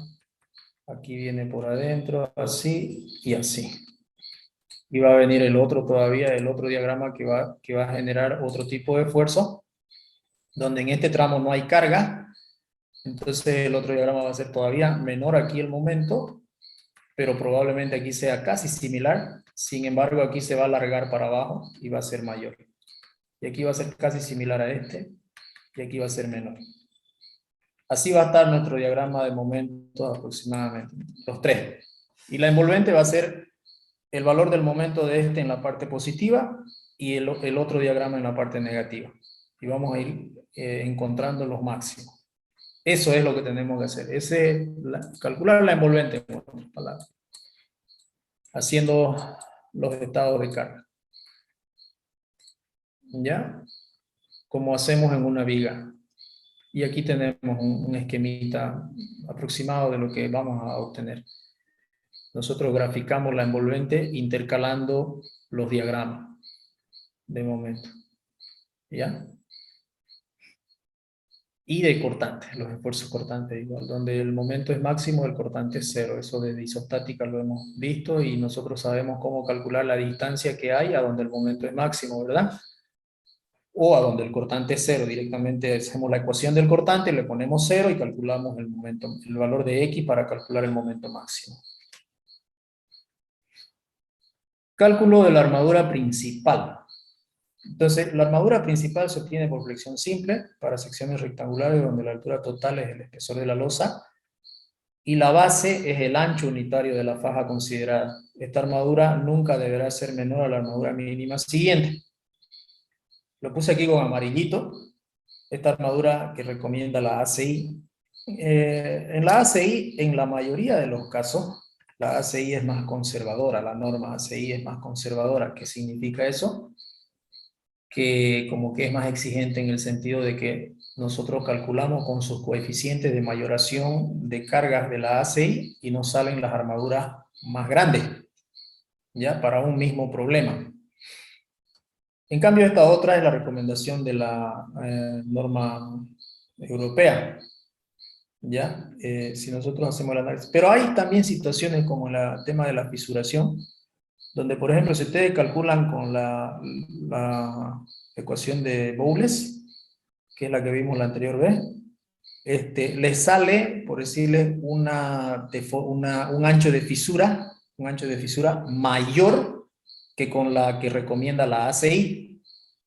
Aquí viene por adentro, así y así. Y va a venir el otro todavía, el otro diagrama que va a generar otro tipo de esfuerzo, donde en este tramo no hay carga. Entonces el otro diagrama va a ser todavía menor aquí el momento, pero probablemente aquí sea casi similar. Sin embargo, aquí se va a alargar para abajo y va a ser mayor. Y aquí va a ser casi similar a este, y aquí va a ser menor. Así va a estar nuestro diagrama de momentos aproximadamente, los tres. Y la envolvente va a ser el valor del momento de este en la parte positiva y el otro diagrama en la parte negativa. Y vamos a ir encontrando los máximos. Eso es lo que tenemos que hacer. Calcular la envolvente, en otras palabras, haciendo los estados de carga. ¿Ya? Como hacemos en una viga. Y aquí tenemos un esquemita aproximado de lo que vamos a obtener. Nosotros graficamos la envolvente intercalando los diagramas de momento. ¿Ya? Y de cortante, los esfuerzos cortantes igual. Donde el momento es máximo, el cortante es 0. Eso de isostática lo hemos visto y nosotros sabemos cómo calcular la distancia que hay a donde el momento es máximo, ¿verdad? O a donde el cortante es 0, directamente hacemos la ecuación del cortante, le ponemos 0 y calculamos el momento, el valor de X para calcular el momento máximo. Cálculo de la armadura principal. Entonces, la armadura principal se obtiene por flexión simple para secciones rectangulares donde la altura total es el espesor de la losa y la base es el ancho unitario de la faja considerada. Esta armadura nunca deberá ser menor a la armadura mínima siguiente. Lo puse aquí con amarillito, esta armadura que recomienda la ACI. En la ACI, en la mayoría de los casos, la ACI es más conservadora, la norma ACI es más conservadora. ¿Qué significa eso? Que como que es más exigente en el sentido de que nosotros calculamos con sus coeficientes de mayoración de cargas de la ACI y nos salen las armaduras más grandes, ¿ya? Para un mismo problema. En cambio, esta otra es la recomendación de la norma europea, ¿ya? Si nosotros hacemos el análisis. Pero hay también situaciones como el tema de la fisuración, donde, por ejemplo, si ustedes calculan con la ecuación de Bowles, que es la que vimos la anterior vez, les sale, por decirles, un ancho de fisura mayor que con la que recomienda la ACI.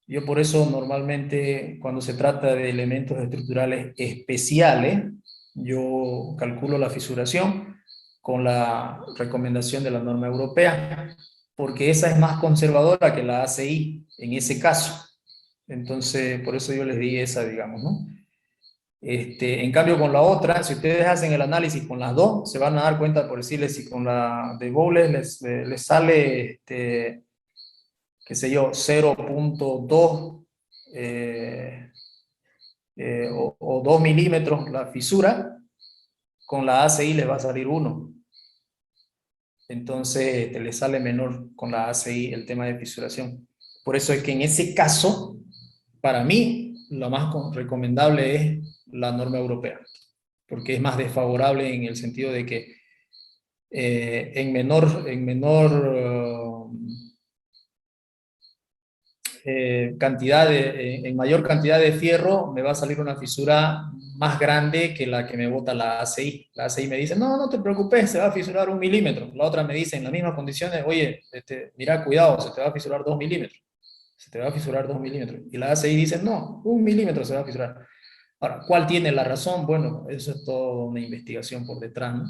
Yo por eso normalmente cuando se trata de elementos estructurales especiales, yo calculo la fisuración con la recomendación de la norma europea, porque esa es más conservadora que la ACI en ese caso. Entonces, por eso yo les di esa, digamos, ¿no? En cambio, con la otra, si ustedes hacen el análisis con las dos, se van a dar cuenta, por decirles, si con la de Bowles les sale, qué sé yo, 0.2 o 2 milímetros la fisura, con la ACI les va a salir 1. Entonces, les sale menor con la ACI el tema de fisuración. Por eso es que en ese caso, para mí, lo más recomendable es la norma europea, porque es más desfavorable en el sentido de que en mayor cantidad de fierro me va a salir una fisura más grande que la que me bota la ACI. La ACI me dice, no, no te preocupes, se va a fisurar 1 milímetro. La otra me dice en las mismas condiciones, oye, mira, cuidado, se te va a fisurar 2 milímetros. Se te va a fisurar 2 milímetros. Y la ACI dice, no, 1 milímetro se va a fisurar. Ahora, ¿cuál tiene la razón? Bueno, eso es toda una investigación por detrás, ¿no?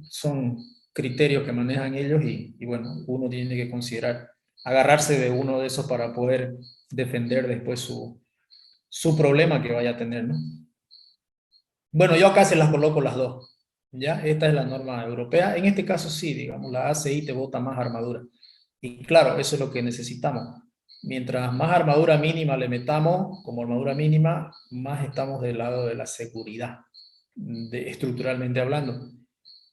Son criterios que manejan ellos y bueno, uno tiene que considerar, agarrarse de uno de esos para poder defender después su problema que vaya a tener, ¿no? Bueno, yo acá se las coloco las dos, ¿ya? Esta es la norma europea. En este caso sí, digamos, la ACI te bota más armadura. Y claro, eso es lo que necesitamos. Mientras más armadura mínima le metamos, como armadura mínima, más estamos del lado de la seguridad, estructuralmente hablando.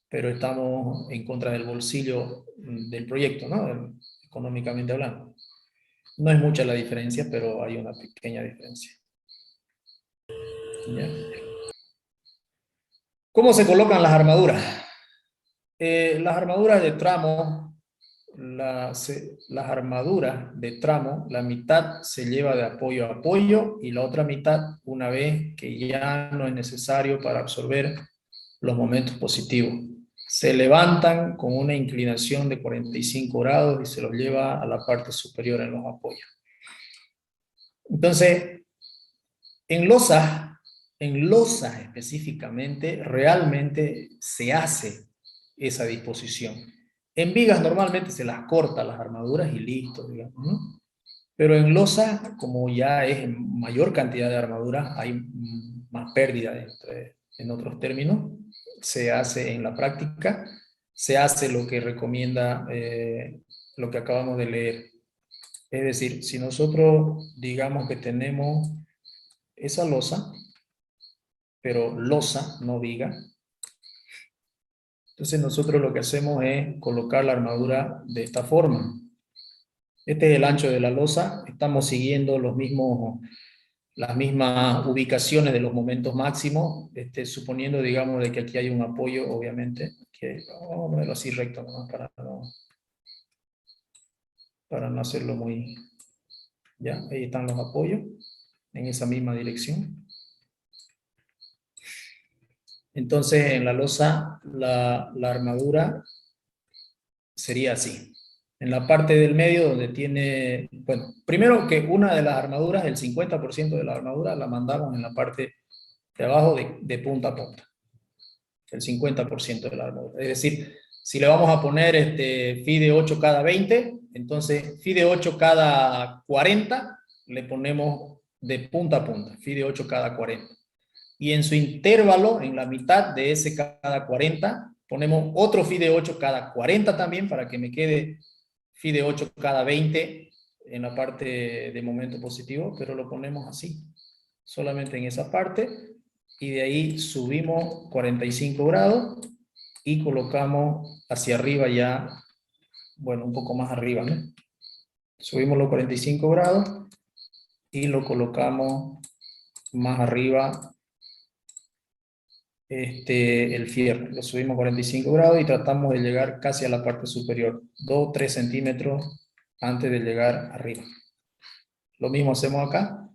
Pero estamos en contra del bolsillo del proyecto, ¿no? Económicamente hablando. No es mucha la diferencia, pero hay una pequeña diferencia. ¿Ya? ¿Cómo se colocan las armaduras? Las armaduras de tramo, las armaduras de tramo, la mitad se lleva de apoyo a apoyo y la otra mitad una vez que ya no es necesario para absorber los momentos positivos. Se levantan con una inclinación de 45 grados y se los lleva a la parte superior en los apoyos. Entonces, en losas específicamente, realmente se hace esa disposición. En vigas normalmente se las corta las armaduras y listo, digamos, ¿no? Pero en losas, como ya es mayor cantidad de armaduras, hay más pérdida en otros términos. Se hace en la práctica, se hace lo que recomienda lo que acabamos de leer. Es decir, si nosotros digamos que tenemos esa losa, pero losa, no viga, entonces nosotros lo que hacemos es colocar la armadura de esta forma. Este es el ancho de la losa, estamos siguiendo las mismas ubicaciones de los momentos máximos, suponiendo, digamos, de que aquí hay un apoyo, obviamente, que vamos a ponerlo así recto, ¿no? Para no hacerlo muy... Ya, ahí están los apoyos, en esa misma dirección. Entonces, en la losa, la armadura sería así. En la parte del medio donde tiene, bueno, primero que una de las armaduras, el 50% de la armadura la mandamos en la parte de abajo de punta a punta. El 50% de la armadura. Es decir, si le vamos a poner phi de 8 cada 20, entonces phi de 8 cada 40 le ponemos de punta a punta, phi de 8 cada 40. Y en su intervalo, en la mitad de ese cada 40, ponemos otro phi de 8 cada 40 también para que me quede phi de 8 cada 20 en la parte de momento positivo, pero lo ponemos así, solamente en esa parte, y de ahí subimos 45 grados y colocamos hacia arriba ya, bueno, un poco más arriba, ¿no? Subimos los 45 grados y lo colocamos más arriba el fierro. Lo subimos 45 grados y tratamos de llegar casi a la parte superior, 2 o 3 centímetros antes de llegar arriba. Lo mismo hacemos acá,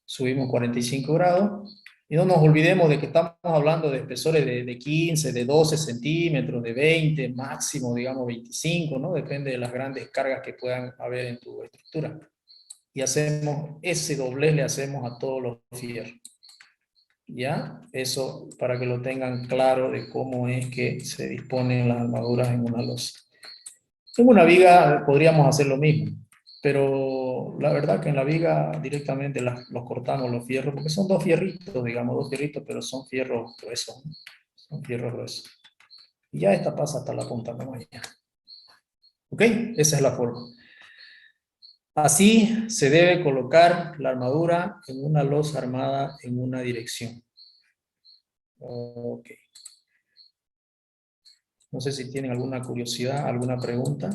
subimos 45 grados Y no nos olvidemos de que estamos hablando de espesores de 15, de 12 centímetros, de 20, máximo, digamos, 25, ¿no? Depende de las grandes cargas que puedan haber en tu estructura. Y hacemos ese doblez, le hacemos a todos los fierros. ¿Ya? Eso para que lo tengan claro de cómo es que se disponen las armaduras en una losa. En una viga podríamos hacer lo mismo, pero la verdad que en la viga directamente los cortamos los fierros, porque son dos fierritos, digamos, dos fierritos, pero son fierros gruesos, ¿no? Son fierros gruesos. Y ya esta pasa hasta la punta de mañana. ¿Ok? Esa es la forma. Así se debe colocar la armadura en una losa armada en una dirección. Ok. No sé si tienen alguna curiosidad, alguna pregunta.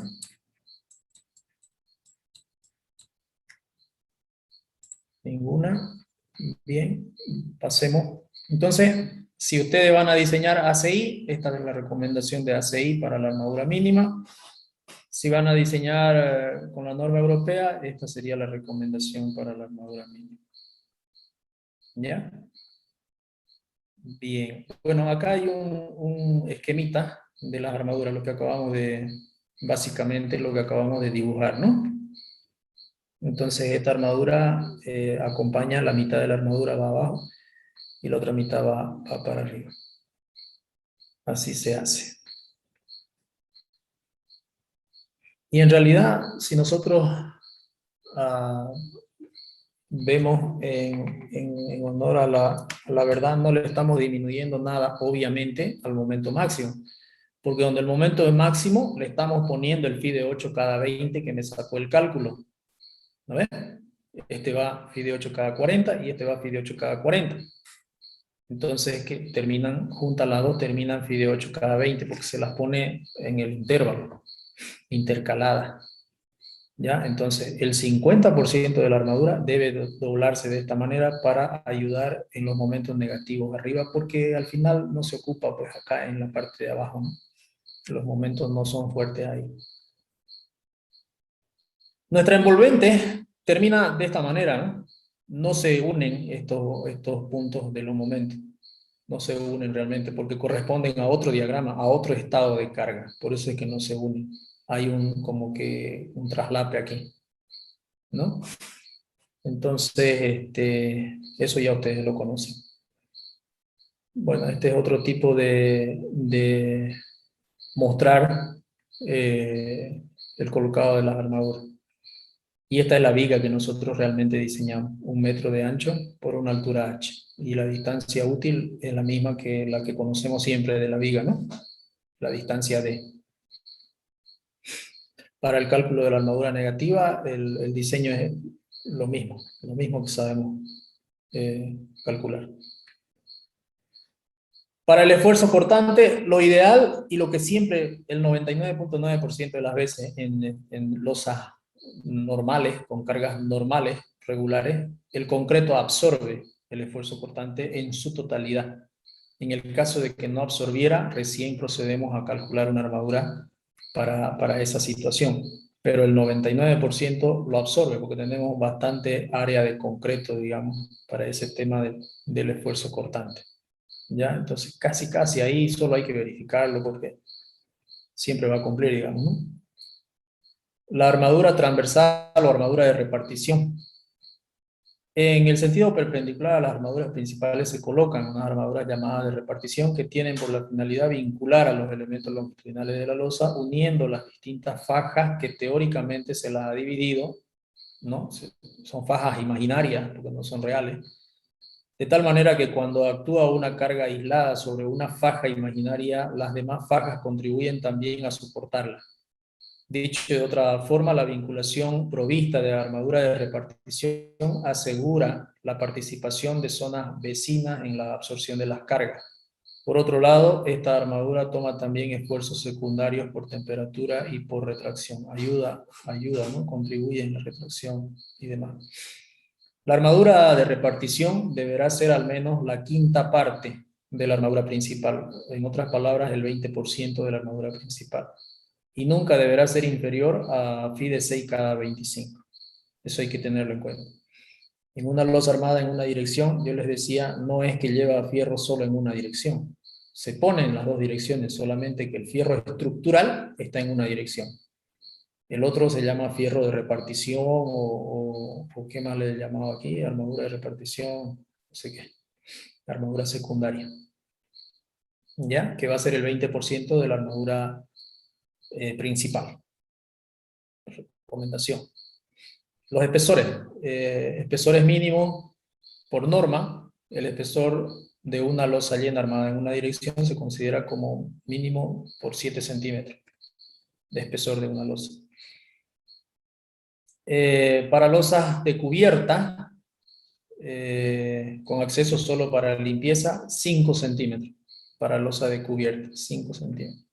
Ninguna. Bien, pasemos. Entonces, si ustedes van a diseñar ACI, esta es la recomendación de ACI para la armadura mínima. Si van a diseñar con la norma europea, esta sería la recomendación para la armadura mínima. ¿Ya? Bien. Bueno, acá hay un esquemita de las armaduras, lo que acabamos de, básicamente lo que acabamos de dibujar, ¿no? Entonces esta armadura acompaña, la mitad de la armadura va abajo y la otra mitad va para arriba. Así se hace. Y en realidad, si nosotros vemos en honor a la verdad, no le estamos disminuyendo nada, obviamente, al momento máximo. Porque donde el momento es máximo, le estamos poniendo el phi de 8 cada 20 que me sacó el cálculo. ¿No ves? Este va phi de 8 cada 40 y este va phi de 8 cada 40. Entonces, que terminan, juntas las dos, terminan phi de 8 cada 20, porque se las pone en el intervalo, intercalada. ¿Ya? Entonces, el 50% de la armadura debe doblarse de esta manera para ayudar en los momentos negativos arriba, porque al final no se ocupa, pues, acá en la parte de abajo, ¿no? Los momentos no son fuertes ahí. Nuestra envolvente termina de esta manera, ¿no? No se unen estos puntos de los momentos. No se unen realmente porque corresponden a otro diagrama, a otro estado de carga. Por eso es que no se unen. Hay como que un traslape aquí, ¿no? Entonces, eso ya ustedes lo conocen. Bueno, este es otro tipo de mostrar el colocado de las armaduras. Y esta es la viga que nosotros realmente diseñamos, 1 metro de ancho por una altura h. Y la distancia útil es la misma que la que conocemos siempre de la viga, ¿no? La distancia d. Para el cálculo de la armadura negativa, el diseño es lo mismo que sabemos calcular. Para el esfuerzo cortante, lo ideal y lo que siempre, el 99.9% de las veces en losas normales, con cargas normales, regulares, el concreto absorbe el esfuerzo cortante en su totalidad. En el caso de que no absorbiera, recién procedemos a calcular una armadura para esa situación. Pero el 99% lo absorbe porque tenemos bastante área de concreto, digamos, para ese tema del esfuerzo cortante. ¿Ya? Entonces casi ahí solo hay que verificarlo porque siempre va a cumplir, digamos, ¿no? La armadura transversal o armadura de repartición. En el sentido perpendicular a las armaduras principales se colocan unas armaduras llamadas de repartición que tienen por la finalidad vincular a los elementos longitudinales de la losa, uniendo las distintas fajas que teóricamente se las ha dividido, ¿no? Son fajas imaginarias porque no son reales. De tal manera que cuando actúa una carga aislada sobre una faja imaginaria, las demás fajas contribuyen también a soportarla. Dicho de otra forma, la vinculación provista de armadura de repartición asegura la participación de zonas vecinas en la absorción de las cargas. Por otro lado, esta armadura toma también esfuerzos secundarios por temperatura y por retracción. Ayuda, ¿no? Contribuye en la retracción y demás. La armadura de repartición deberá ser al menos la quinta parte de la armadura principal. En otras palabras, el 20% de la armadura principal. Y nunca deberá ser inferior a phi de 6 cada 25. Eso hay que tenerlo en cuenta. En una losa armada en una dirección, yo les decía, no es que lleva fierro solo en una dirección. Se pone en las dos direcciones, solamente que el fierro estructural está en una dirección. El otro se llama fierro de repartición o ¿qué más le he llamado aquí? Armadura de repartición, no sé qué. Armadura secundaria. ¿Ya? Que va a ser el 20% de la armadura principal. Recomendación. Los espesores. Espesores mínimos, por norma, el espesor de una losa llena armada en una dirección se considera como mínimo por 7 centímetros de espesor de una losa. Para losas de cubierta, con acceso solo para limpieza, 5 centímetros. Para losa de cubierta, 5 centímetros.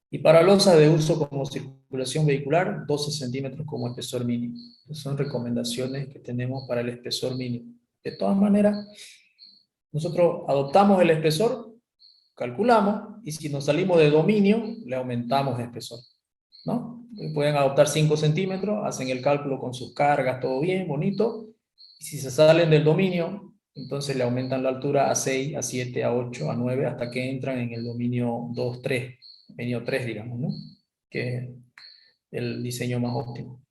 Y para losa de uso como circulación vehicular, 12 centímetros como espesor mínimo. Son recomendaciones que tenemos para el espesor mínimo. De todas maneras, nosotros adoptamos el espesor, calculamos, y si nos salimos de dominio, le aumentamos el espesor, ¿no? Pueden adoptar 5 centímetros, hacen el cálculo con sus cargas, todo bien, bonito, y si se salen del dominio, entonces le aumentan la altura a 6, a 7, a 8, a 9, hasta que entran en el dominio 2, 3, dominio 3, digamos, ¿no? Que es el diseño más óptimo.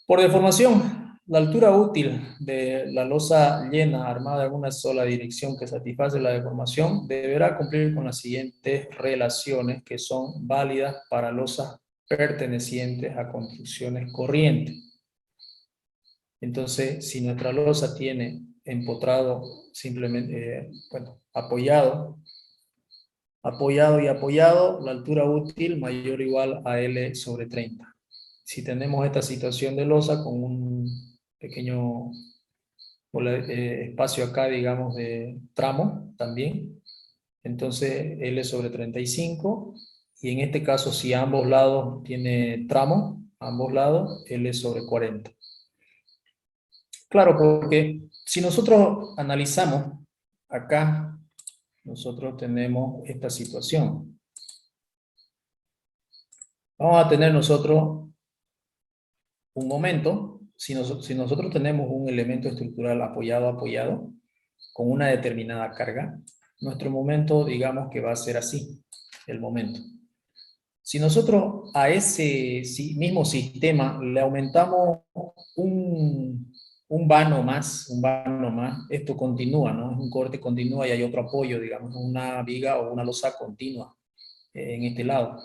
Por deformación, la altura útil de la losa llena armada en una sola dirección que satisface la deformación deberá cumplir con las siguientes relaciones que son válidas para losas pertenecientes a construcciones corrientes. Entonces, si nuestra losa tiene empotrado simplemente, apoyado y apoyado, la altura útil mayor o igual a L sobre 30. Si tenemos esta situación de losa con un pequeño espacio acá, digamos, de tramo también, entonces L sobre 35, y en este caso si ambos lados tiene tramo, ambos lados, L sobre 40. Claro, porque si nosotros analizamos acá, nosotros tenemos esta situación. Vamos a tener nosotros un momento, si nosotros tenemos un elemento estructural apoyado, con una determinada carga, nuestro momento, digamos que va a ser así, el momento. Si nosotros a ese mismo sistema le aumentamos un vano más, esto continúa, ¿no? Es un corte continúa y hay otro apoyo, digamos, una viga o una losa continua en este lado.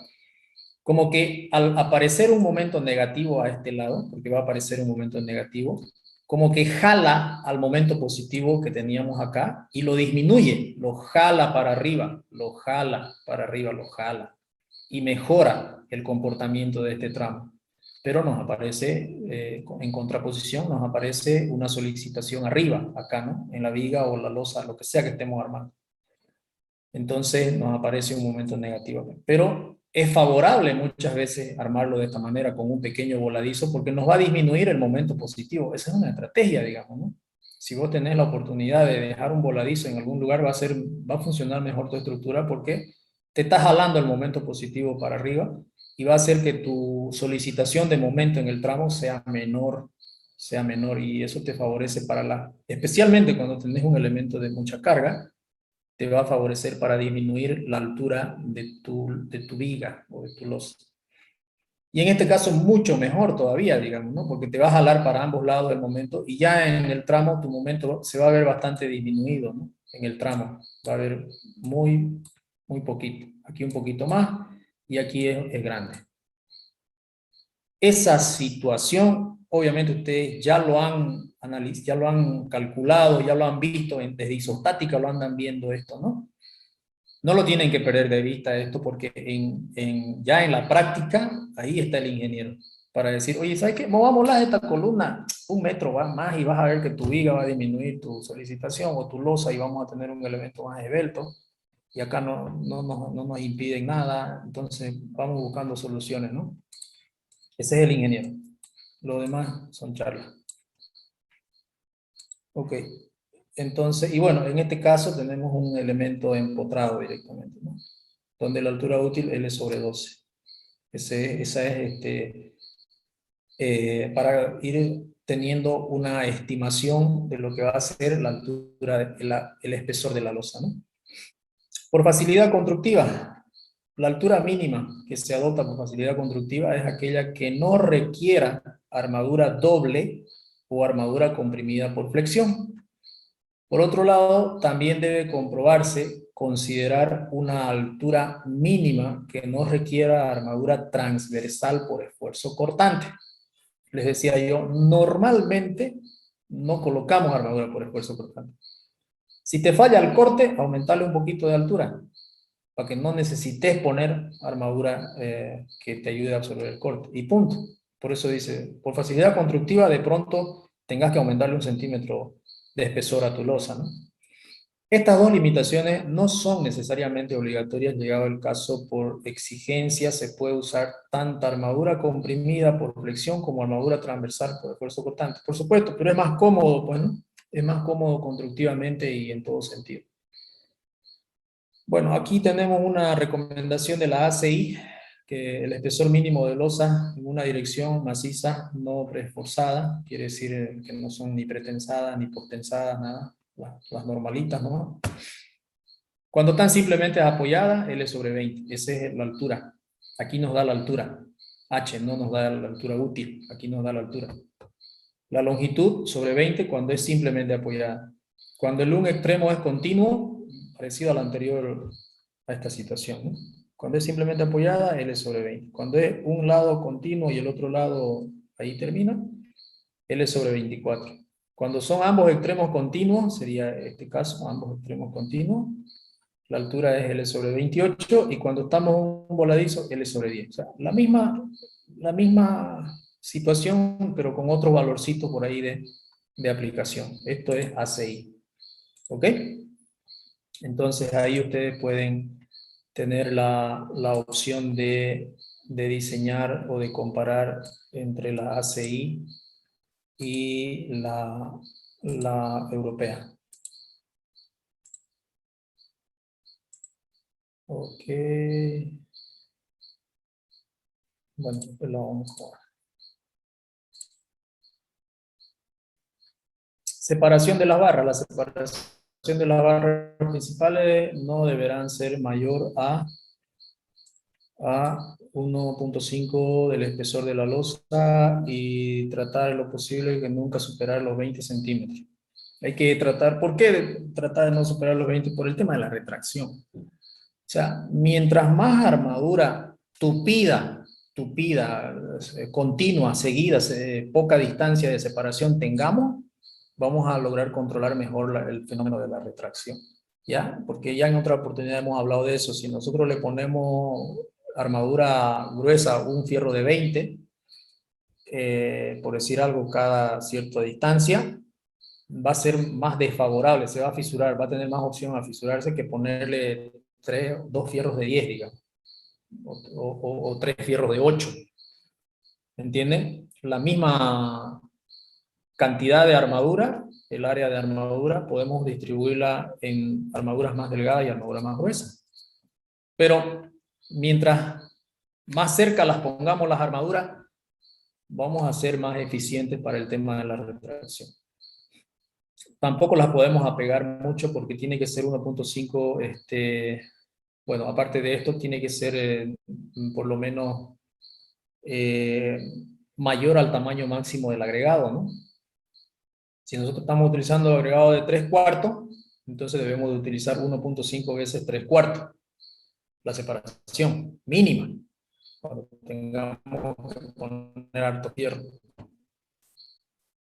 Como que al aparecer un momento negativo a este lado, porque va a aparecer un momento negativo, como que jala al momento positivo que teníamos acá y lo disminuye, lo jala para arriba, lo jala para arriba, lo jala. Y mejora el comportamiento de este tramo. Pero nos aparece, en contraposición, nos aparece una solicitación arriba, acá, ¿no? En la viga o la losa, lo que sea que estemos armando. Entonces nos aparece un momento negativo. Pero es favorable muchas veces armarlo de esta manera, con un pequeño voladizo, porque nos va a disminuir el momento positivo. Esa es una estrategia, digamos, ¿no? Si vos tenés la oportunidad de dejar un voladizo en algún lugar, va a funcionar mejor tu estructura, porque te estás jalando el momento positivo para arriba y va a hacer que tu solicitación de momento en el tramo sea menor, y eso te favorece especialmente cuando tenés un elemento de mucha carga, te va a favorecer para disminuir la altura de tu viga o de tu losa. Y en este caso mucho mejor todavía, digamos, ¿no? Porque te va a jalar para ambos lados del momento y ya en el tramo tu momento se va a ver bastante disminuido, ¿no? En el tramo va a haber muy poquito. Aquí un poquito más y aquí es grande. Esa situación, obviamente ustedes ya lo han analizado, ya lo han calculado, ya lo han visto, desde isostática lo andan viendo esto, ¿no? No lo tienen que perder de vista esto, porque ya en la práctica, ahí está el ingeniero, para decir, oye, ¿sabes qué? Movamos esta columna 1 metro más y vas a ver que tu viga va a disminuir tu solicitación o tu losa y vamos a tener un elemento más esbelto. Y acá no nos impiden nada, entonces vamos buscando soluciones, ¿no? Ese es el ingeniero. Lo demás son charlas. Ok. Entonces, y bueno, en este caso tenemos un elemento empotrado directamente, ¿no? Donde la altura útil L sobre 12. Esa es para ir teniendo una estimación de lo que va a ser la altura, el espesor de la losa, ¿no? Por facilidad constructiva, la altura mínima que se adopta por facilidad constructiva es aquella que no requiera armadura doble o armadura comprimida por flexión. Por otro lado, también debe comprobarse, considerar una altura mínima que no requiera armadura transversal por esfuerzo cortante. Les decía yo, normalmente no colocamos armadura por esfuerzo cortante. Si te falla el corte, aumentarle un poquito de altura, para que no necesites poner armadura que te ayude a absorber el corte. Y punto. Por eso dice, por facilidad constructiva, de pronto tengas que aumentarle 1 centímetro de espesor a tu losa, ¿no? Estas dos limitaciones no son necesariamente obligatorias, llegado el caso por exigencia, se puede usar tanta armadura comprimida por flexión como armadura transversal por esfuerzo cortante. Por supuesto, pero es más cómodo, pues, ¿no? Es más cómodo constructivamente y en todo sentido. Bueno, aquí tenemos una recomendación de la ACI, que el espesor mínimo de losa en una dirección maciza no preesforzada, quiere decir que no son ni pretensadas ni postensadas, nada, las normalitas, ¿no? Cuando están simplemente apoyadas, L sobre 20, esa es la altura. Aquí nos da la altura, H no nos da la altura útil, aquí nos da la altura. La longitud sobre 20 cuando es simplemente apoyada. Cuando el un extremo es continuo, parecido al anterior a esta situación, ¿no? Cuando es simplemente apoyada, L sobre 20. Cuando es un lado continuo y el otro lado ahí termina, L sobre 24. Cuando son ambos extremos continuos, sería este caso, ambos extremos continuos, la altura es L sobre 28, y cuando estamos en un voladizo, L sobre 10. O sea, la misma situación, pero con otro valorcito por ahí de aplicación. Esto es ACI. ¿Ok? Entonces ahí ustedes pueden tener la opción de diseñar o de comparar entre la ACI y la europea. Ok. Bueno, pues lo vamos a jugar. Separación de las barras. La separación de las barras principales no deberán ser mayor a 1.5 del espesor de la losa y tratar en lo posible de nunca superar los 20 centímetros. Hay que tratar, ¿por qué tratar de no superar los 20? Por el tema de la retracción. O sea, mientras más armadura tupida, continua, seguida, poca distancia de separación tengamos, vamos a lograr controlar mejor el fenómeno de la retracción. ¿Ya? Porque ya en otra oportunidad hemos hablado de eso. Si nosotros le ponemos armadura gruesa, un fierro de 20, por decir algo, cada cierta distancia, va a ser más desfavorable, se va a fisurar, va a tener más opción a fisurarse que ponerle 2 fierros de 10, digamos, o 3 fierros de 8. ¿Entienden? La misma cantidad de armadura, el área de armadura, podemos distribuirla en armaduras más delgadas y armaduras más gruesas. Pero mientras más cerca las pongamos las armaduras, vamos a ser más eficientes para el tema de la retracción. Tampoco las podemos apegar mucho porque tiene que ser 1.5, bueno, aparte de esto, tiene que ser por lo menos mayor al tamaño máximo del agregado, ¿no? Si nosotros estamos utilizando agregado de 3/4, entonces debemos de utilizar 1.5 veces 3/4, la separación mínima, cuando tengamos que poner harto fierro,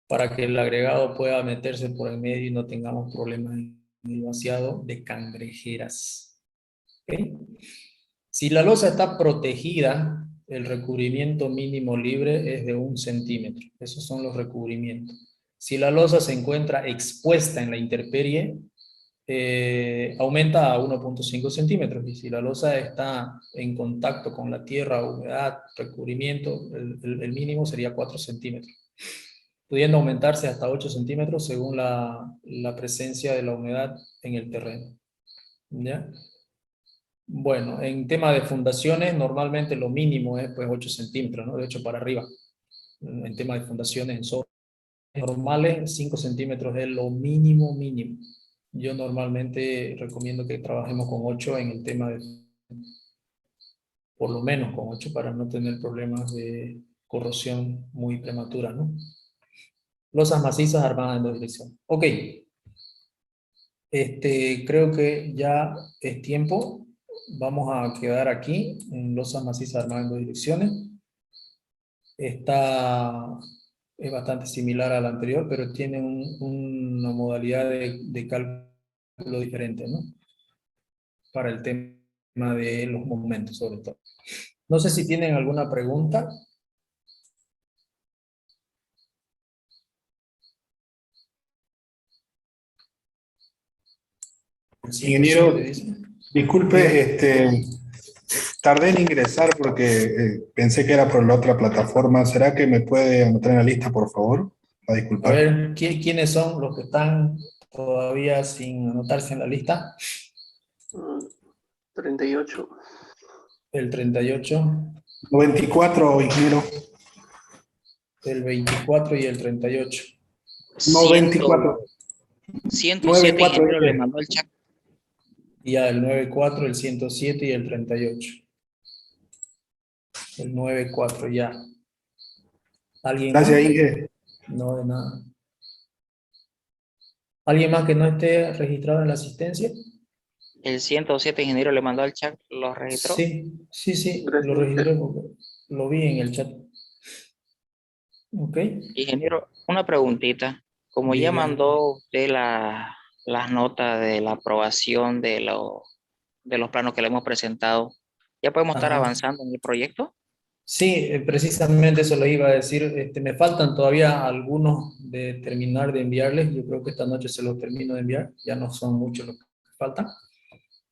para que el agregado pueda meterse por el medio y no tengamos problemas en el vaciado de cangrejeras. ¿Okay? Si la losa está protegida, el recubrimiento mínimo libre es de 1 centímetro. Esos son los recubrimientos. Si la losa se encuentra expuesta en la intemperie, aumenta a 1.5 centímetros. Y si la losa está en contacto con la tierra, humedad, recubrimiento, el mínimo sería 4 centímetros. Pudiendo aumentarse hasta 8 centímetros según la presencia de la humedad en el terreno. ¿Ya? Bueno, en tema de fundaciones, normalmente lo mínimo es pues 8 centímetros, ¿no? De 8 para arriba. En tema de fundaciones en sobre. normales, 5 centímetros es lo mínimo, mínimo. Yo normalmente recomiendo que trabajemos con 8 en el tema de, por lo menos con 8 para no tener problemas de corrosión muy prematura, ¿no? Losas macizas armadas en 2 direcciones. Ok. Creo que ya es tiempo. Vamos a quedar aquí en losas macizas armadas en 2 direcciones. Es bastante similar a la anterior, pero tiene una modalidad de cálculo diferente, ¿no? Para el tema de los momentos, sobre todo. No sé si tienen alguna pregunta. Ingeniero, Dice. disculpe, tardé en ingresar porque pensé que era por la otra plataforma. ¿Será que me puede anotar en la lista, por favor? A A disculpar. ver, ¿quiénes son los que están todavía sin anotarse en la lista? 38. El 38, 94, ingeniero. el 24 y el 38. No, 24. 107, 94, ingeniero, le dice. mandó el chat. Y el 94, el 107 y el 38. El 94 ya. ¿Alguien Gracias, más? Inge. No, de nada. ¿Alguien más que no esté registrado en la asistencia? El 107, ingeniero, le mandó el chat. ¿Lo registró? Sí, lo Gracias. registré porque lo vi en el chat. Ok. Ingeniero, una preguntita. Como ya Diga. mandó usted las notas de la aprobación de los planos que le hemos presentado, ¿ya podemos estar Ajá. avanzando en el proyecto? Sí, precisamente eso les iba a decir. Me faltan todavía algunos de terminar de enviarles. Yo creo que esta noche se los termino de enviar. Ya no son muchos los que faltan.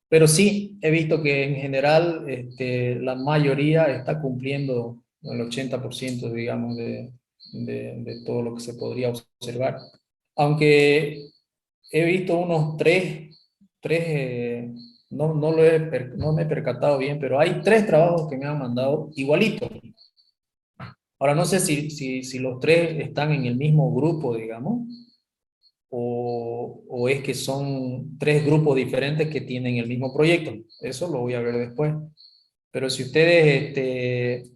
Pero sí, he visto que en general la mayoría está cumpliendo el 80%, digamos, de todo lo que se podría observar. Aunque he visto unos no me he percatado bien, pero hay 3 trabajos que me han mandado igualitos. Ahora no sé si los 3 están en el mismo grupo, digamos, o es que son 3 grupos diferentes que tienen el mismo proyecto. Eso lo voy a ver después. Pero si ustedes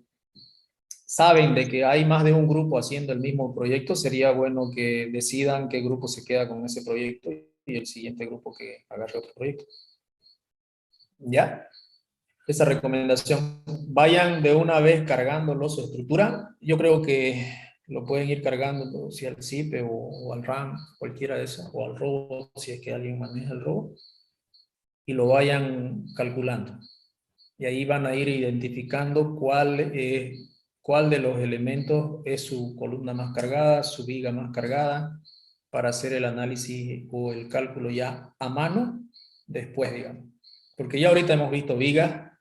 saben de que hay más de un grupo haciendo el mismo proyecto, sería bueno que decidan qué grupo se queda con ese proyecto y el siguiente grupo que agarre otro proyecto. ¿Ya? Esa recomendación. Vayan de una vez cargándolo su estructura. Yo creo que lo pueden ir cargando si al ZIP o al RAM, cualquiera de esos, o al robot, si es que alguien maneja el robot, y lo vayan calculando. Y ahí van a ir identificando cuál de los elementos es su columna más cargada, su viga más cargada, para hacer el análisis o el cálculo ya a mano, después, digamos. Porque ya ahorita hemos visto vigas.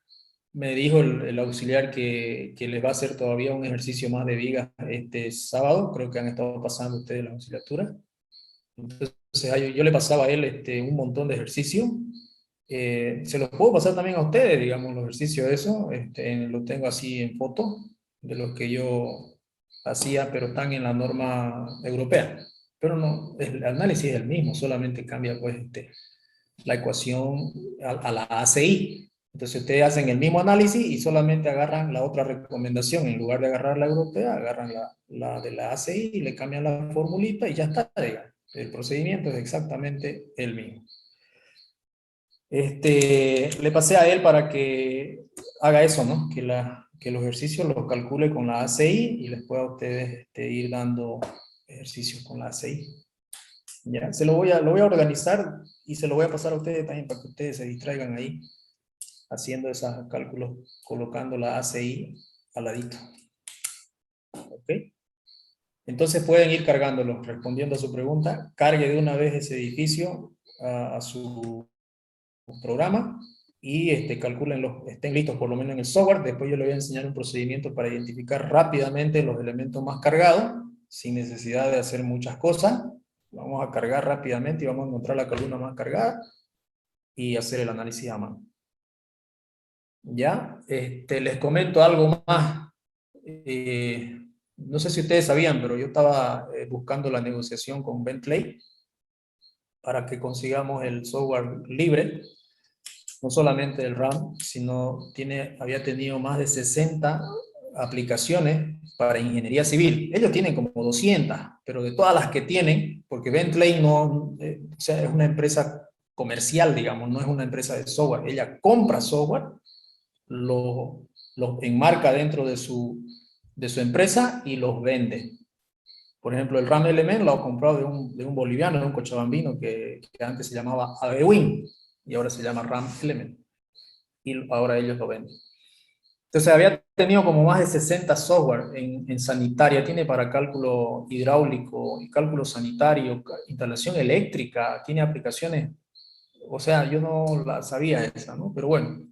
Me dijo el auxiliar que les va a hacer todavía un ejercicio más de vigas este sábado. Creo que han estado pasando ustedes la auxiliatura. Entonces yo le pasaba a él un montón de ejercicios. Se los puedo pasar también a ustedes, digamos, los ejercicios de eso. Lo tengo así en foto, de los que yo hacía, pero están en la norma europea. Pero no, el análisis es el mismo, solamente cambia pues la ecuación a la ACI. Entonces ustedes hacen el mismo análisis y solamente agarran la otra recomendación. En lugar de agarrar la europea, agarran la de la ACI y le cambian la formulita y ya está, digamos. El procedimiento es exactamente el mismo. Le pasé a él para que haga eso, ¿no? Que los ejercicios los calcule con la ACI y les pueda a ustedes ir dando ejercicios con la ACI. Ya, lo voy a organizar y se lo voy a pasar a ustedes también para que ustedes se distraigan ahí haciendo esos cálculos, colocando la ACI al ladito. ¿Ok? Entonces pueden ir cargándolo, respondiendo a su pregunta. Cargue de una vez ese edificio a su programa y calculen estén listos por lo menos en el software. Después yo les voy a enseñar un procedimiento para identificar rápidamente los elementos más cargados, sin necesidad de hacer muchas cosas. Vamos a cargar rápidamente y vamos a encontrar la columna más cargada y hacer el análisis a mano. Ya, les comento algo más. No sé si ustedes sabían, pero yo estaba buscando la negociación con Bentley para que consigamos el software libre, no solamente el RAM, sino había tenido más de 60 aplicaciones para ingeniería civil. Ellos tienen como 200, pero de todas las que tienen, porque Bentley no, o sea, es una empresa comercial, digamos, no es una empresa de software. Ella compra software, lo enmarca dentro de su empresa y los vende. Por ejemplo, el RAM Element lo ha comprado de un boliviano, de un cochabambino que antes se llamaba ABWIN y ahora se llama RAM Element. Y ahora ellos lo venden. Entonces había tenido como más de 60 software en sanitaria, tiene para cálculo hidráulico y cálculo sanitario, instalación eléctrica, tiene aplicaciones, o sea, yo no la sabía esa, ¿no? Pero bueno,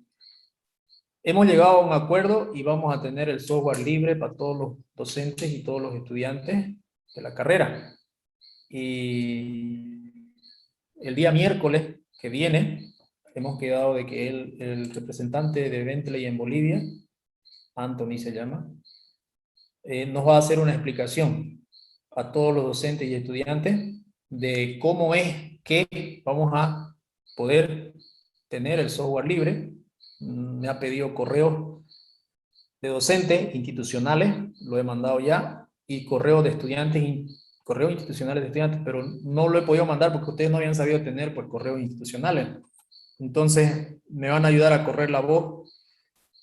hemos llegado a un acuerdo y vamos a tener el software libre para todos los docentes y todos los estudiantes de la carrera. Y el día miércoles que viene, hemos quedado de que el representante de Bentley en Bolivia, Anthony se llama, nos va a hacer una explicación a todos los docentes y estudiantes de cómo es que vamos a poder tener el software libre. Me ha pedido correos de docentes institucionales, lo he mandado ya, y correos de estudiantes, correos institucionales de estudiantes, pero no lo he podido mandar porque ustedes no habían sabido tener por correos institucionales. Entonces, me van a ayudar a correr la voz.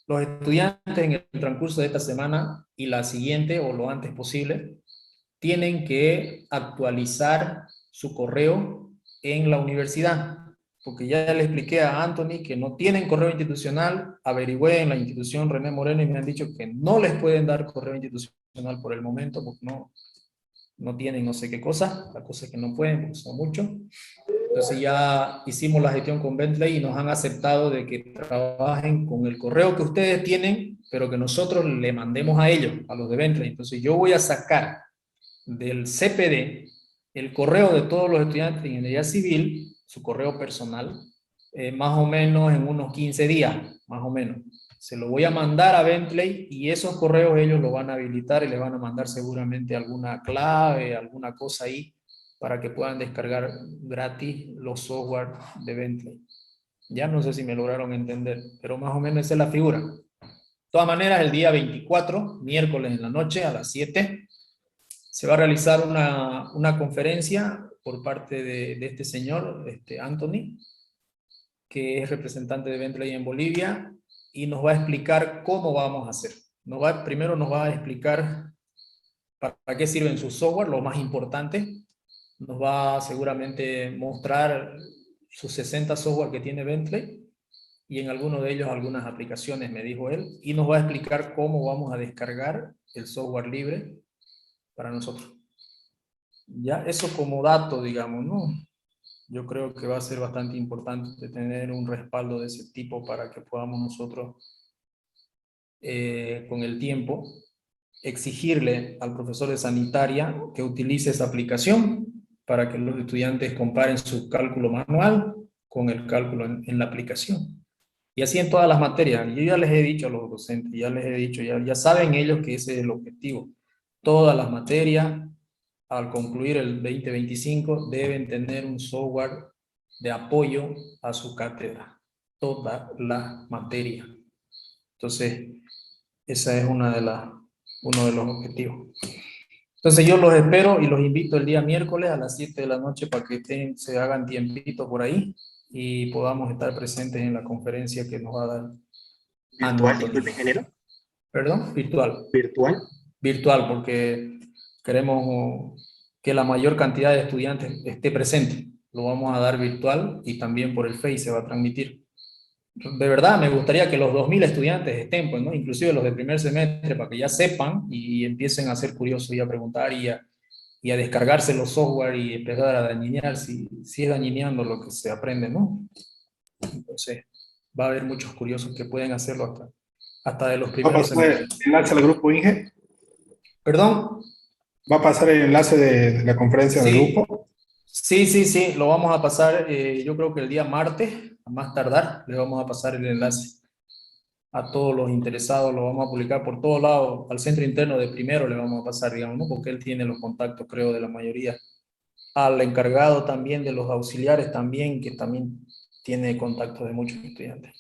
Los estudiantes en el transcurso de esta semana y la siguiente, o lo antes posible, tienen que actualizar su correo en la universidad. Porque ya le expliqué a Anthony que no tienen correo institucional, averigüé en la institución René Moreno y me han dicho que no les pueden dar correo institucional por el momento, porque no tienen no sé qué cosa, la cosa es que no pueden, porque son muchos. Entonces ya hicimos la gestión con Bentley y nos han aceptado de que trabajen con el correo que ustedes tienen, pero que nosotros le mandemos a ellos, a los de Bentley. Entonces yo voy a sacar del CPD el correo de todos los estudiantes de ingeniería civil, su correo personal, más o menos en unos 15 días, más o menos. Se lo voy a mandar a Bentley y esos correos ellos lo van a habilitar y le van a mandar seguramente alguna clave, alguna cosa ahí, para que puedan descargar gratis los software de Bentley. Ya no sé si me lograron entender, pero más o menos esa es la figura. De todas maneras, el día 24, miércoles en la noche, a las 7, se va a realizar una conferencia por parte de este señor, Anthony, que es representante de Bentley en Bolivia, y nos va a explicar cómo vamos a hacer. Primero nos va a explicar para qué sirven sus software, lo más importante. Nos va a seguramente mostrar sus 60 software que tiene Bentley, y en alguno de ellos algunas aplicaciones, me dijo él, y nos va a explicar cómo vamos a descargar el software libre para nosotros. Ya, eso como dato, digamos, ¿no? Yo creo que va a ser bastante importante tener un respaldo de ese tipo para que podamos nosotros, con el tiempo, exigirle al profesor de sanitaria que utilice esa aplicación para que los estudiantes comparen su cálculo manual con el cálculo en la aplicación. Y así en todas las materias. Yo ya les he dicho a los docentes, ya les he dicho, ya saben ellos que ese es el objetivo. Todas las materias, al concluir el 2025, deben tener un software de apoyo a su cátedra. Todas las materias. Entonces, esa es uno de los objetivos. Entonces yo los espero y los invito el día miércoles a las 7 de la noche para que se hagan tiempito por ahí y podamos estar presentes en la conferencia que nos va a dar. ¿Virtual, disculpe, ingeniero? ¿Perdón? Virtual. ¿Virtual? Virtual, porque queremos que la mayor cantidad de estudiantes esté presente. Lo vamos a dar virtual y también por el Face se va a transmitir. De verdad, me gustaría que los 2000 estudiantes estén, pues, ¿no? Inclusive los de primer semestre, para que ya sepan y empiecen a ser curiosos y a preguntar y a descargarse los software y empezar a dañinear, si es dañineando lo que se aprende, ¿no? Entonces, va a haber muchos curiosos que pueden hacerlo hasta de los ¿Va a primeros pasar el semestres. enlace al grupo Inge? ¿Perdón? ¿Va a pasar el enlace de la conferencia del Sí. grupo? Sí, lo vamos a pasar, yo creo que el día martes, a más tardar, le vamos a pasar el enlace. a todos los interesados, lo vamos a publicar por todos lados. Al centro interno de primero le vamos a pasar, digamos, ¿no? Porque él tiene los contactos, creo, de la mayoría. Al encargado también de los auxiliares también, que también tiene contactos de muchos estudiantes.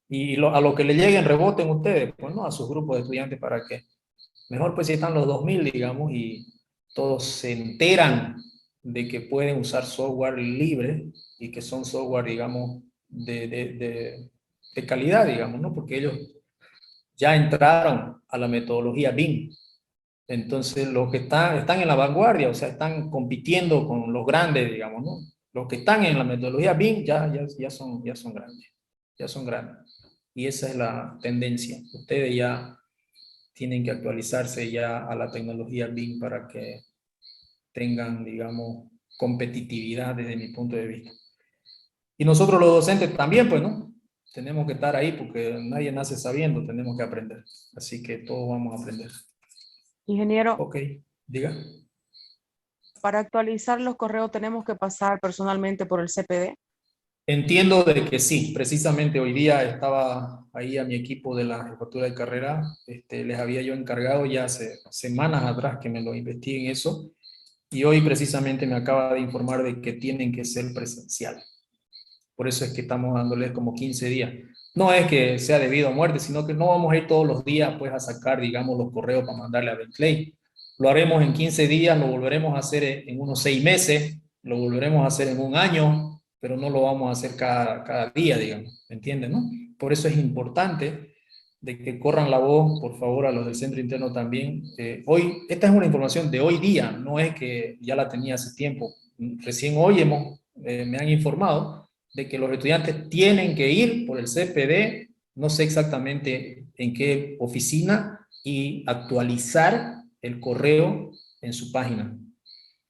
Y a lo que le lleguen, reboten ustedes, pues, ¿no? A sus grupos de estudiantes para que, mejor pues si están los 2000, digamos, y todos se enteran de que pueden usar software libre y que son software, digamos, de calidad, digamos, ¿no? Porque ellos ya entraron a la metodología BIM. Entonces, los que están en la vanguardia, o sea, están compitiendo con los grandes, digamos, ¿no? Los que están en la metodología BIM ya son grandes, ya son grandes. Y esa es la tendencia. Ustedes ya tienen que actualizarse ya a la tecnología BIM para que tengan, digamos, competitividad desde mi punto de vista. Y nosotros los docentes también, pues, ¿no? Tenemos que estar ahí porque nadie nace sabiendo, tenemos que aprender. Así que todos vamos a aprender. Ingeniero, Ok, diga. para actualizar los correos tenemos que pasar personalmente por el CPD. Entiendo de que sí, precisamente hoy día estaba ahí a mi equipo de la jefatura de carrera, les había yo encargado ya hace semanas atrás que me lo investiguen eso, y hoy precisamente me acaba de informar de que tienen que ser presencial. Por eso es que estamos dándoles como 15 días. No es que sea debido a muerte, sino que no vamos a ir todos los días pues a sacar, digamos, los correos para mandarle a Bentley. Lo haremos en 15 días, lo volveremos a hacer en unos 6 meses, lo volveremos a hacer en un año, pero no lo vamos a hacer cada día, digamos, ¿me entienden, no? Por eso es importante de que corran la voz, por favor, a los del centro interno también. Hoy, esta es una información de hoy día, no es que ya la tenía hace tiempo. Recién hoy me han informado de que los estudiantes tienen que ir por el CPD, no sé exactamente en qué oficina, y actualizar el correo en su página.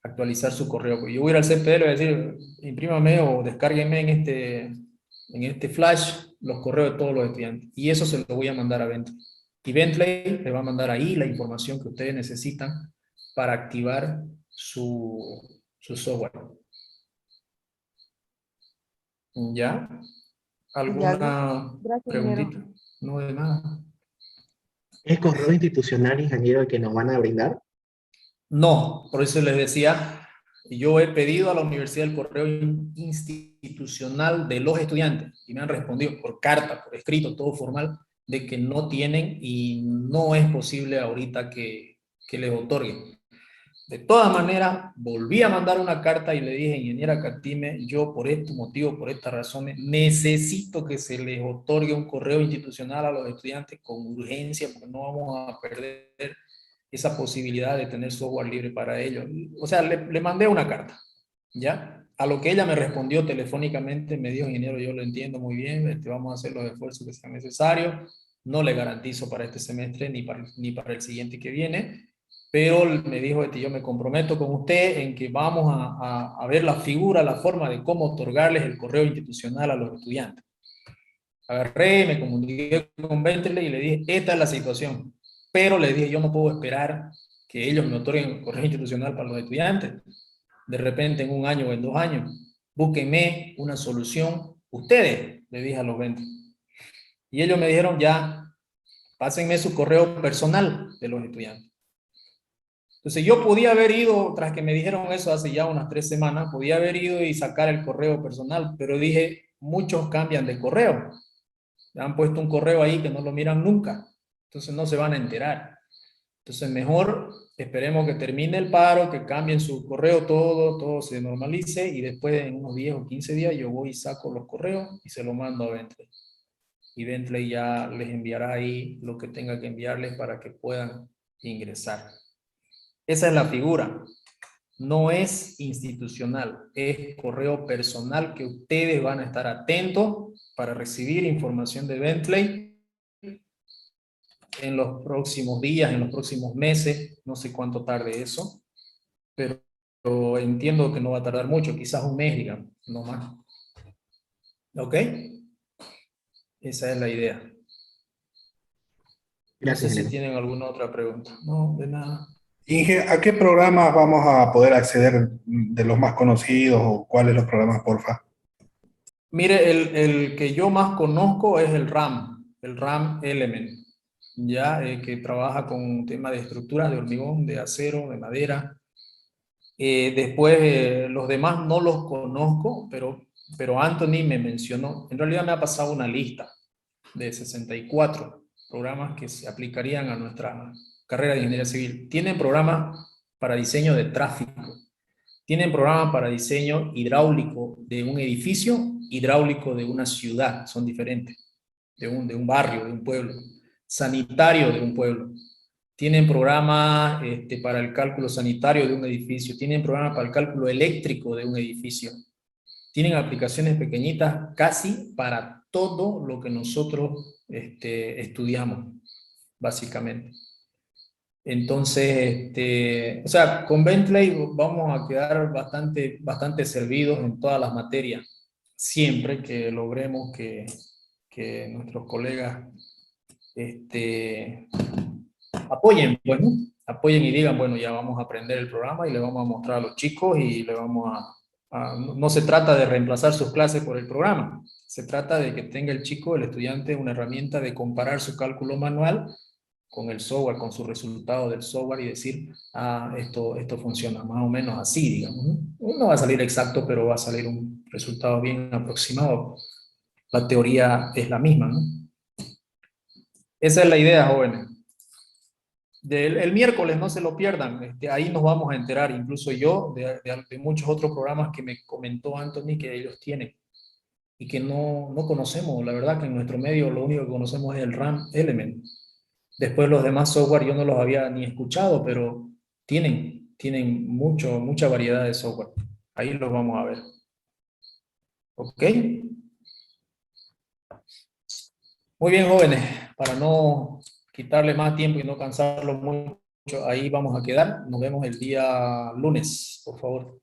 Actualizar su correo. Yo voy a ir al CPD, le voy a decir, imprímame o descárgueme en este flash los correos de todos los estudiantes. Y eso se lo voy a mandar a Bentley. Y Bentley le va a mandar ahí la información que ustedes necesitan para activar su software. ¿Ya? ¿Alguna preguntita? No, de nada. ¿Es correo institucional, ingeniero, el que nos van a brindar? No, por eso les decía, yo he pedido a la universidad el correo institucional de los estudiantes y me han respondido por carta, por escrito, todo formal, de que no tienen y no es posible ahorita que les otorguen. De todas maneras, volví a mandar una carta y le dije, ingeniera Catime, yo por este motivo, por estas razones, necesito que se les otorgue un correo institucional a los estudiantes con urgencia, porque no vamos a perder esa posibilidad de tener software libre para ellos. O sea, le mandé una carta, ¿ya? A lo que ella me respondió telefónicamente, me dijo, ingeniero, yo lo entiendo muy bien, vamos a hacer los esfuerzos que sean necesarios, no le garantizo para este semestre ni para el siguiente que viene, pero me dijo, yo me comprometo con usted en que vamos a ver la figura, la forma de cómo otorgarles el correo institucional a los estudiantes. Agarré, me comuniqué con Bentley y le dije, esta es la situación. Pero le dije, yo no puedo esperar que ellos me otorguen el correo institucional para los estudiantes. De repente en un año o en 2 años, búsquenme una solución. Ustedes, le dije a los Bentley. Y ellos me dijeron, ya, pásenme su correo personal de los estudiantes. Entonces yo podía haber ido, tras que me dijeron eso hace ya unas 3 semanas, podía haber ido y sacar el correo personal, pero dije, muchos cambian de correo. Han puesto un correo ahí que no lo miran nunca. Entonces no se van a enterar. Entonces mejor esperemos que termine el paro, que cambien su correo, todo se normalice y después en unos 10 o 15 días yo voy y saco los correos y se los mando a Bentley. Y Bentley ya les enviará ahí lo que tenga que enviarles para que puedan ingresar. Esa es la figura. No es institucional, es correo personal que ustedes van a estar atentos para recibir información de Bentley en los próximos días, en los próximos meses, no sé cuánto tarde eso, pero entiendo que no va a tardar mucho, quizás un mes, digamos, no más. ¿Ok? Esa es la idea. Gracias, no sé si ingeniero. tienen alguna otra pregunta. No, de nada. Inge, ¿a qué programas vamos a poder acceder de los más conocidos o cuáles los programas, porfa? Mire, el que yo más conozco es el RAM. el RAM Element, ya que trabaja con temas de estructuras de hormigón, de acero, de madera. Después los demás no los conozco, pero Anthony me mencionó, en realidad me ha pasado una lista de 64 programas que se aplicarían a nuestra carrera de ingeniería civil. Tienen programas para diseño de tráfico, tienen programas para diseño hidráulico de un edificio, hidráulico de una ciudad, son diferentes, de un barrio, de un pueblo, sanitario de un pueblo. Tienen programas para el cálculo sanitario de un edificio, tienen programas para el cálculo eléctrico de un edificio, tienen aplicaciones pequeñitas casi para todo lo que nosotros estudiamos, básicamente. Entonces, o sea, con Bentley vamos a quedar bastante servidos en todas las materias, siempre que logremos que nuestros colegas apoyen, pues, ¿no? Apoyen y digan, bueno, ya vamos a aprender el programa y le vamos a mostrar a los chicos y le vamos no se trata de reemplazar sus clases por el programa, se trata de que tenga el chico, el estudiante, una herramienta de comparar su cálculo manual con el software, con su resultado del software y decir, esto funciona más o menos así, digamos, ¿no? No va a salir exacto, pero va a salir un resultado bien aproximado. La teoría es la misma, ¿no? Esa es la idea, jóvenes. El miércoles no se lo pierdan, ahí nos vamos a enterar, incluso yo, de muchos otros programas que me comentó Anthony que ellos tienen y que no conocemos. La verdad que en nuestro medio lo único que conocemos es el RAM Element. Después los demás software yo no los había ni escuchado, pero tienen mucha variedad de software. Ahí los vamos a ver. ¿Ok? Muy bien, jóvenes, para no quitarle más tiempo y no cansarlos mucho, ahí vamos a quedar. Nos vemos el día lunes, por favor.